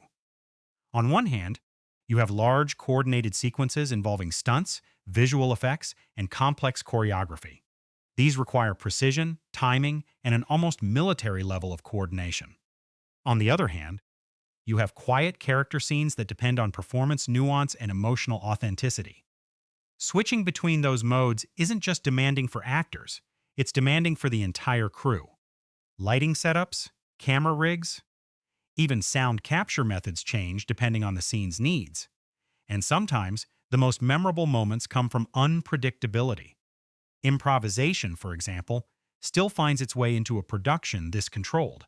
On one hand, you have large, coordinated sequences involving stunts, visual effects, and complex choreography. These require precision, timing, and an almost military level of coordination. On the other hand, you have quiet character scenes that depend on performance nuance and emotional authenticity. Switching between those modes isn't just demanding for actors, it's demanding for the entire crew. Lighting setups, camera rigs, even sound capture methods change depending on the scene's needs. And sometimes, the most memorable moments come from unpredictability. Improvisation, for example, still finds its way into a production this controlled.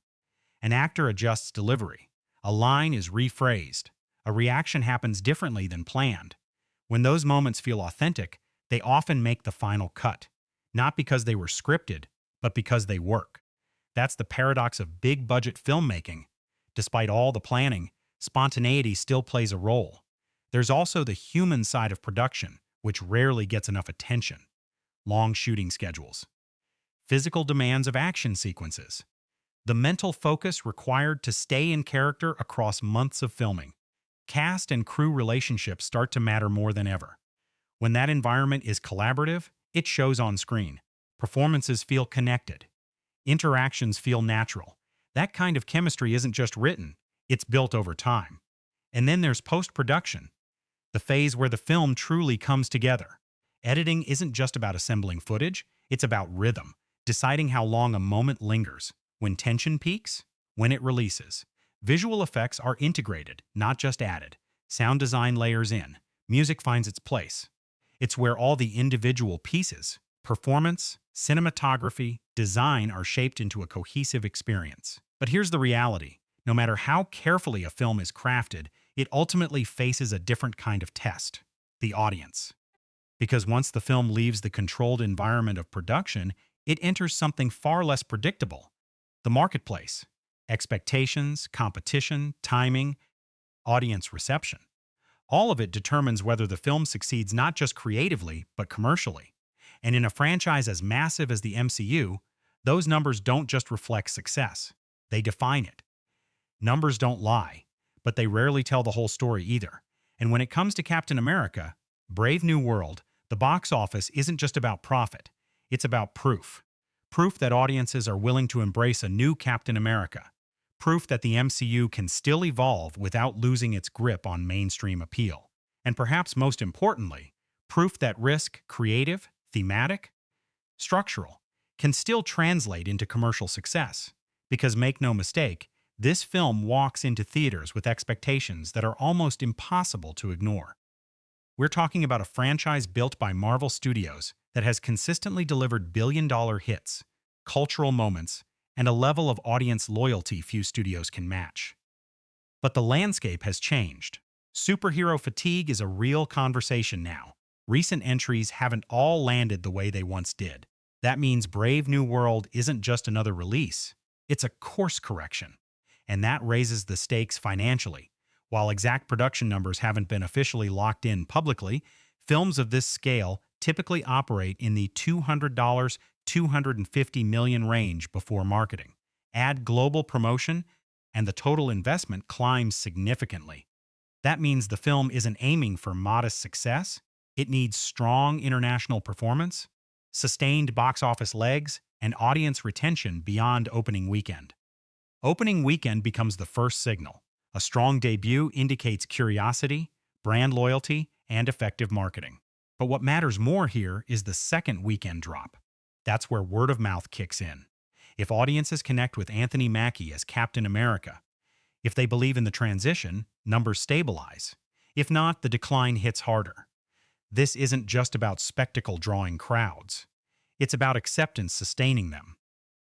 An actor adjusts delivery. A line is rephrased. A reaction happens differently than planned. When those moments feel authentic, they often make the final cut. Not because they were scripted, but because they work. That's the paradox of big-budget filmmaking. Despite all the planning, spontaneity still plays a role. There's also the human side of production, which rarely gets enough attention. Long shooting schedules. Physical demands of action sequences. The mental focus required to stay in character across months of filming. Cast and crew relationships start to matter more than ever. When that environment is collaborative, it shows on screen. Performances feel connected. Interactions feel natural. That kind of chemistry isn't just written, it's built over time. And then there's post-production, the phase where the film truly comes together. Editing isn't just about assembling footage, it's about rhythm, deciding how long a moment lingers, when tension peaks, when it releases. Visual effects are integrated, not just added. Sound design layers in. Music finds its place. It's where all the individual pieces, performance, cinematography, design are shaped into a cohesive experience. But here's the reality. No matter how carefully a film is crafted, it ultimately faces a different kind of test: the audience. Because once the film leaves the controlled environment of production, it enters something far less predictable: the marketplace. Expectations, competition, timing, audience reception. All of it determines whether the film succeeds not just creatively, but commercially. And in a franchise as massive as the MCU, those numbers don't just reflect success. They define it. Numbers don't lie, but they rarely tell the whole story either. And when it comes to Captain America, Brave New World, the box office isn't just about profit. It's about proof. Proof that audiences are willing to embrace a new Captain America. Proof that the MCU can still evolve without losing its grip on mainstream appeal. And perhaps most importantly, proof that risk, creative, thematic, structural, can still translate into commercial success. Because make no mistake, this film walks into theaters with expectations that are almost impossible to ignore. We're talking about a franchise built by Marvel Studios that has consistently delivered billion-dollar hits, cultural moments, and a level of audience loyalty few studios can match. But the landscape has changed. Superhero fatigue is a real conversation now. Recent entries haven't all landed the way they once did. That means Brave New World isn't just another release. It's a course correction. And that raises the stakes financially. While exact production numbers haven't been officially locked in publicly, films of this scale typically operate in the $200, $250 million range before marketing. Add global promotion, and the total investment climbs significantly. That means the film isn't aiming for modest success. It needs strong international performance, sustained box office legs, and audience retention beyond opening weekend. Opening weekend becomes the first signal. A strong debut indicates curiosity, brand loyalty, and effective marketing. But what matters more here is the second weekend drop. That's where word of mouth kicks in. If audiences connect with Anthony Mackie as Captain America, if they believe in the transition, numbers stabilize. If not, the decline hits harder. This isn't just about spectacle drawing crowds. It's about acceptance sustaining them.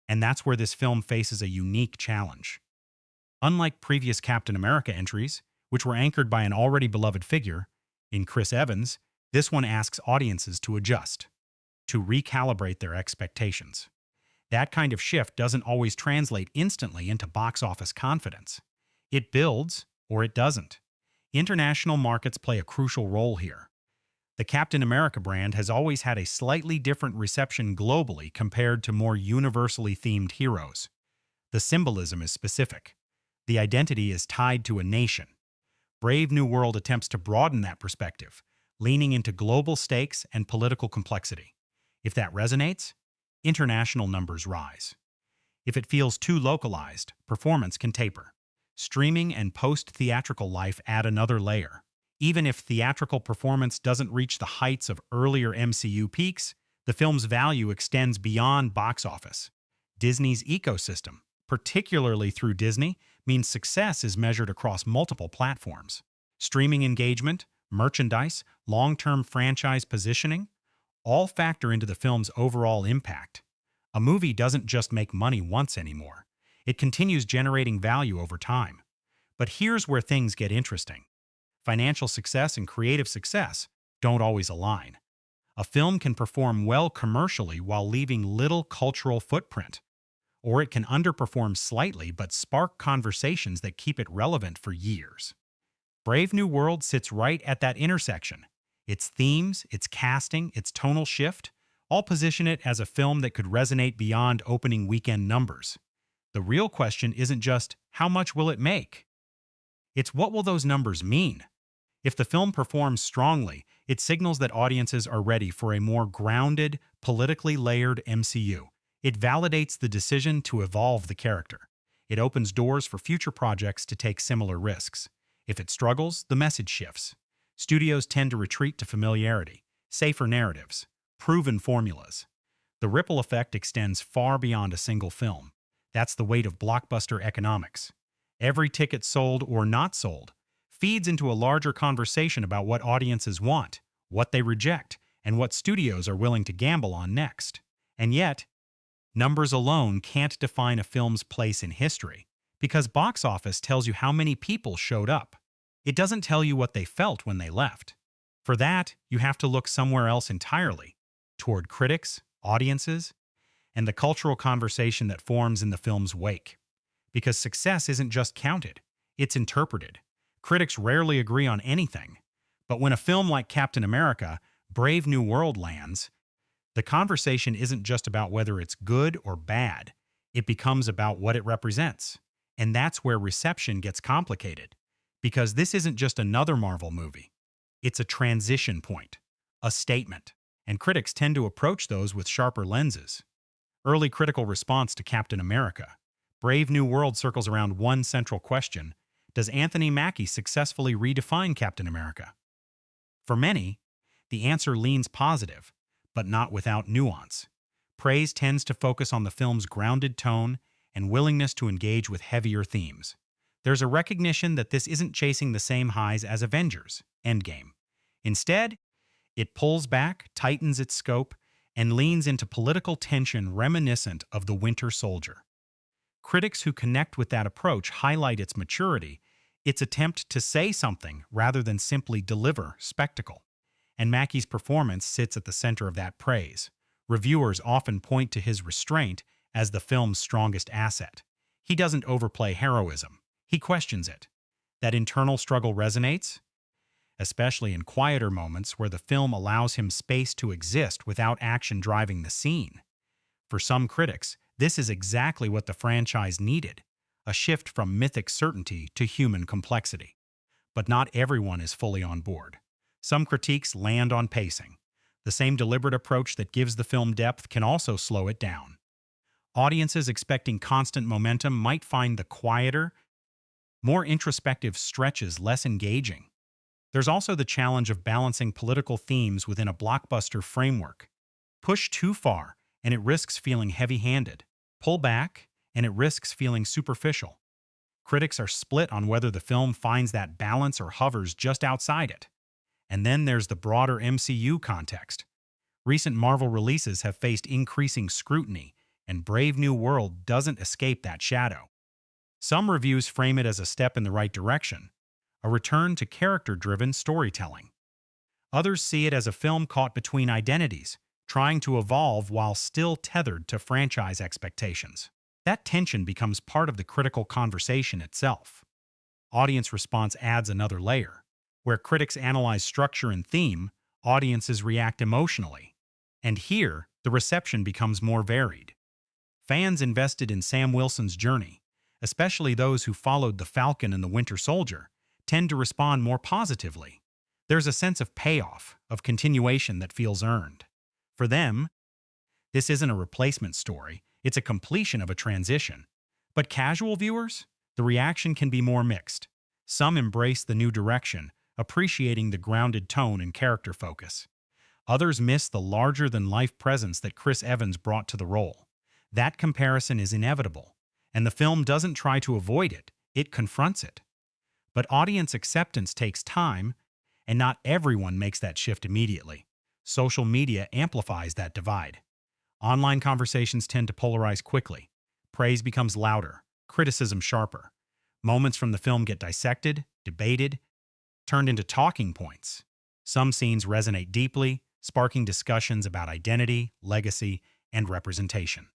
And that's where this film faces a unique challenge. Unlike previous Captain America entries, which were anchored by an already beloved figure, in Chris Evans, this one asks audiences to adjust, to recalibrate their expectations. That kind of shift doesn't always translate instantly into box office confidence. It builds, or it doesn't. International markets play a crucial role here. The Captain America brand has always had a slightly different reception globally compared to more universally themed heroes. The symbolism is specific. The identity is tied to a nation. Brave New World attempts to broaden that perspective, leaning into global stakes and political complexity. If that resonates, international numbers rise. If it feels too localized, performance can taper. Streaming and post-theatrical life add another layer. Even if theatrical performance doesn't reach the heights of earlier MCU peaks, the film's value extends beyond box office. Disney's ecosystem, particularly through Disney, means success is measured across multiple platforms. Streaming engagement, merchandise, long-term franchise positioning, all factor into the film's overall impact. A movie doesn't just make money once anymore. It continues generating value over time. But here's where things get interesting. Financial success and creative success don't always align. A film can perform well commercially while leaving little cultural footprint. Or it can underperform slightly but spark conversations that keep it relevant for years. Brave New World sits right at that intersection. Its themes, its casting, its tonal shift, all position it as a film that could resonate beyond opening weekend numbers. The real question isn't just, how much will it make? It's what will those numbers mean? If the film performs strongly, it signals that audiences are ready for a more grounded, politically layered MCU. It validates the decision to evolve the character. It opens doors for future projects to take similar risks. If it struggles, the message shifts. Studios tend to retreat to familiarity, safer narratives, proven formulas. The ripple effect extends far beyond a single film. That's the weight of blockbuster economics. Every ticket sold or not sold feeds into a larger conversation about what audiences want, what they reject, and what studios are willing to gamble on next. And yet, numbers alone can't define a film's place in history, because box office tells you how many people showed up. It doesn't tell you what they felt when they left. For that, you have to look somewhere else entirely, toward critics, audiences, and the cultural conversation that forms in the film's wake. Because success isn't just counted, it's interpreted. Critics rarely agree on anything, But when a film like Captain America, Brave New World lands, the conversation isn't just about whether it's good or bad. It becomes about what it represents. And that's where reception gets complicated. Because this isn't just another Marvel movie. It's a transition point, a statement. And critics tend to approach those with sharper lenses. Early critical response to Captain America. Brave New World circles around one central question. Does Anthony Mackie successfully redefine Captain America? For many, the answer leans positive, but not without nuance. Praise tends to focus on the film's grounded tone and willingness to engage with heavier themes. There's a recognition that this isn't chasing the same highs as Avengers: Endgame. Instead, it pulls back, tightens its scope, and leans into political tension reminiscent of The Winter Soldier. Critics who connect with that approach highlight its maturity, its attempt to say something rather than simply deliver spectacle. And Mackie's performance sits at the center of that praise. Reviewers often point to his restraint as the film's strongest asset. He doesn't overplay heroism. He questions it. That internal struggle resonates, especially in quieter moments where the film allows him space to exist without action driving the scene. For some critics, this is exactly what the franchise needed, a shift from mythic certainty to human complexity. But not everyone is fully on board. Some critiques land on pacing. The same deliberate approach that gives the film depth can also slow it down. Audiences expecting constant momentum might find the quieter, more introspective stretches less engaging. There's also the challenge of balancing political themes within a blockbuster framework. Push too far, and it risks feeling heavy-handed. Pull back, and it risks feeling superficial. Critics are split on whether the film finds that balance or hovers just outside it. And then there's the broader MCU context. Recent Marvel releases have faced increasing scrutiny, and Brave New World doesn't escape that shadow. Some reviews frame it as a step in the right direction, a return to character-driven storytelling. Others see it as a film caught between identities, trying to evolve while still tethered to franchise expectations. That tension becomes part of the critical conversation itself. Audience response adds another layer. Where critics analyze structure and theme, audiences react emotionally. And here, the reception becomes more varied. Fans invested in Sam Wilson's journey, especially those who followed the Falcon and the Winter Soldier, tend to respond more positively. There's a sense of payoff, of continuation that feels earned. For them, this isn't a replacement story, it's a completion of a transition. But casual viewers, the reaction can be more mixed. Some embrace the new direction, appreciating the grounded tone and character focus. Others miss the larger-than-life presence that Chris Evans brought to the role. That comparison is inevitable, and the film doesn't try to avoid it, it confronts it. But audience acceptance takes time, and not everyone makes that shift immediately. Social media amplifies that divide. Online conversations tend to polarize quickly. Praise becomes louder, criticism sharper. Moments from the film get dissected, debated, turned into talking points. Some scenes resonate deeply, sparking discussions about identity, legacy, and representation.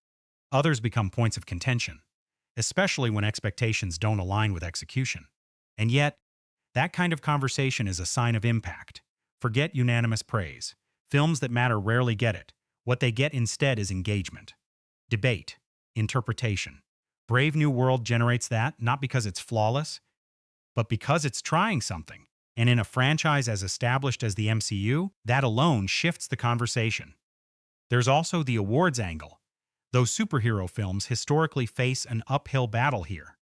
Others become points of contention, especially when expectations don't align with execution. And yet, that kind of conversation is a sign of impact. Forget unanimous praise. Films that matter rarely get it. What they get instead is engagement, debate, interpretation. Brave New World generates that not because it's flawless, but because it's trying something. And in a franchise as established as the MCU, that alone shifts the conversation. There's also the awards angle. Those superhero films historically face an uphill battle here.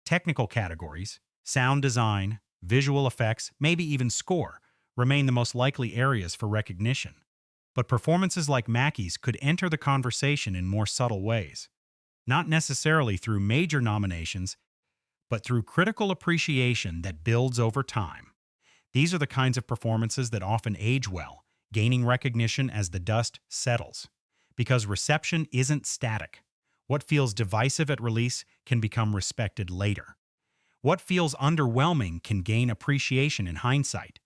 Technical categories, sound design, visual effects, maybe even score, remain the most likely areas for recognition. But performances like Mackie's could enter the conversation in more subtle ways. Not necessarily through major nominations, but through critical appreciation that builds over time. These are the kinds of performances that often age well, gaining recognition as the dust settles. Because reception isn't static. What feels divisive at release can become respected later. What feels underwhelming can gain appreciation in hindsight.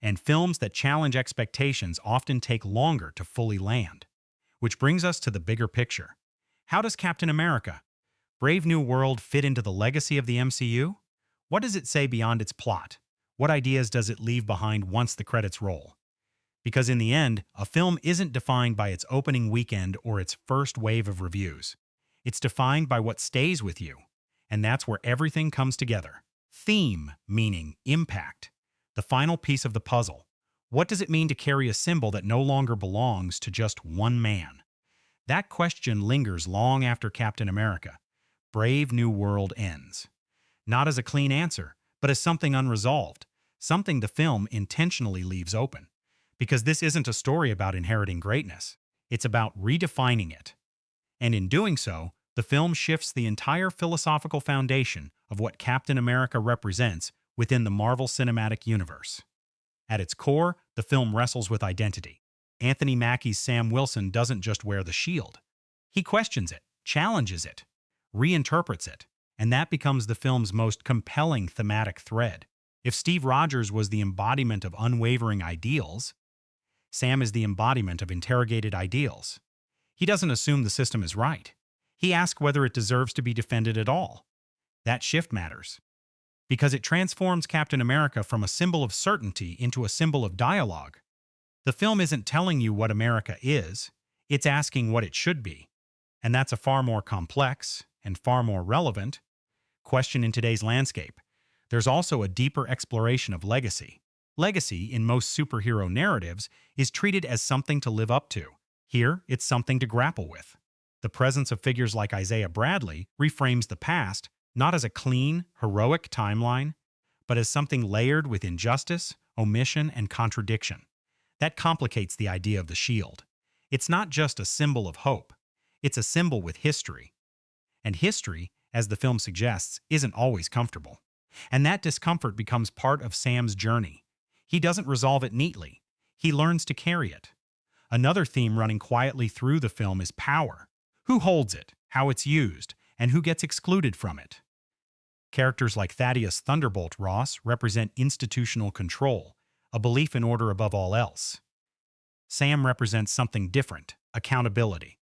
And films that challenge expectations often take longer to fully land. Which brings us to the bigger picture. How does Captain America, Brave New World fit into the legacy of the MCU? What does it say beyond its plot? What ideas does it leave behind once the credits roll? Because in the end, a film isn't defined by its opening weekend or its first wave of reviews. It's defined by what stays with you. And that's where everything comes together. Theme, meaning impact. The final piece of the puzzle. What does it mean to carry a symbol that no longer belongs to just one man? That question lingers long after Captain America, Brave New World ends. Not as a clean answer, but as something unresolved, something the film intentionally leaves open. Because this isn't a story about inheriting greatness. It's about redefining it. And in doing so, the film shifts the entire philosophical foundation of what Captain America represents within the Marvel Cinematic Universe. At its core, the film wrestles with identity. Anthony Mackie's Sam Wilson doesn't just wear the shield. He questions it, challenges it, reinterprets it, and that becomes the film's most compelling thematic thread. If Steve Rogers was the embodiment of unwavering ideals, Sam is the embodiment of interrogated ideals. He doesn't assume the system is right. He asks whether it deserves to be defended at all. That shift matters, because it transforms Captain America from a symbol of certainty into a symbol of dialogue. The film isn't telling you what America is, it's asking what it should be. And that's a far more complex and far more relevant question in today's landscape. There's also a deeper exploration of legacy. Legacy, in most superhero narratives, is treated as something to live up to. Here, it's something to grapple with. The presence of figures like Isaiah Bradley reframes the past not as a clean, heroic timeline, but as something layered with injustice, omission, and contradiction. That complicates the idea of the shield. It's not just a symbol of hope. It's a symbol with history. And history, as the film suggests, isn't always comfortable. And that discomfort becomes part of Sam's journey. He doesn't resolve it neatly. He learns to carry it. Another theme running quietly through the film is power. Who holds it, how it's used, and who gets excluded from it. Characters like Thaddeus Thunderbolt Ross represent institutional control, a belief in order above all else. Sam represents something different, accountability.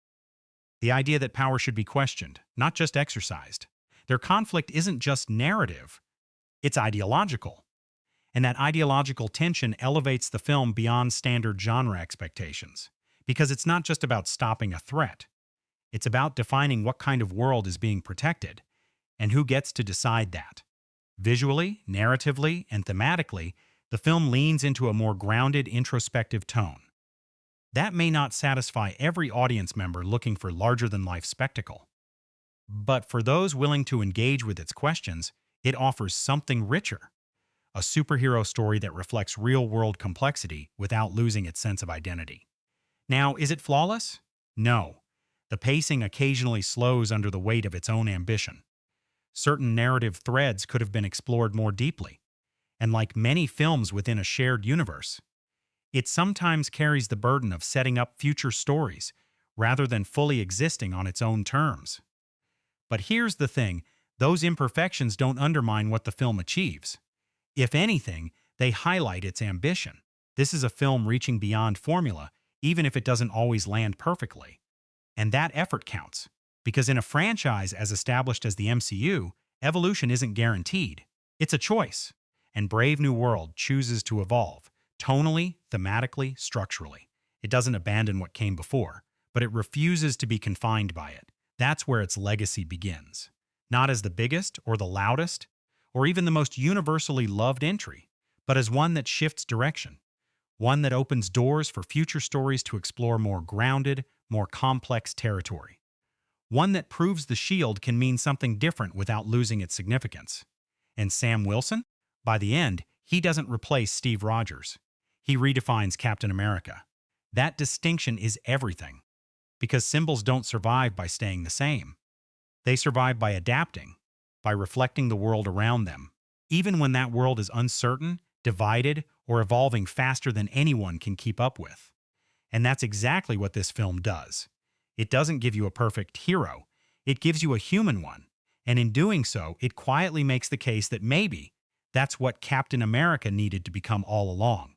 The idea that power should be questioned, not just exercised. Their conflict isn't just narrative, it's ideological. And that ideological tension elevates the film beyond standard genre expectations, because it's not just about stopping a threat. It's about defining what kind of world is being protected, and who gets to decide that. Visually, narratively, and thematically, the film leans into a more grounded, introspective tone. That may not satisfy every audience member looking for larger-than-life spectacle. But for those willing to engage with its questions, it offers something richer. A superhero story that reflects real-world complexity without losing its sense of identity. Now, is it flawless? No. The pacing occasionally slows under the weight of its own ambition. Certain narrative threads could have been explored more deeply. And like many films within a shared universe, it sometimes carries the burden of setting up future stories rather than fully existing on its own terms. But here's the thing, those imperfections don't undermine what the film achieves. If anything, they highlight its ambition. This is a film reaching beyond formula, even if it doesn't always land perfectly. And that effort counts, because in a franchise as established as the MCU, evolution isn't guaranteed. It's a choice. And Brave New World chooses to evolve, tonally, thematically, structurally. It doesn't abandon what came before, but it refuses to be confined by it. That's where its legacy begins. Not as the biggest or the loudest, or even the most universally loved entry, but as one that shifts direction. One that opens doors for future stories to explore more grounded, more complex territory. One that proves the shield can mean something different without losing its significance. And Sam Wilson? By the end, he doesn't replace Steve Rogers. He redefines Captain America. That distinction is everything. Because symbols don't survive by staying the same. They survive by adapting, by reflecting the world around them, even when that world is uncertain, divided, or evolving faster than anyone can keep up with. And that's exactly what this film does. It doesn't give you a perfect hero. It gives you a human one. And in doing so, it quietly makes the case that maybe that's what Captain America needed to become all along.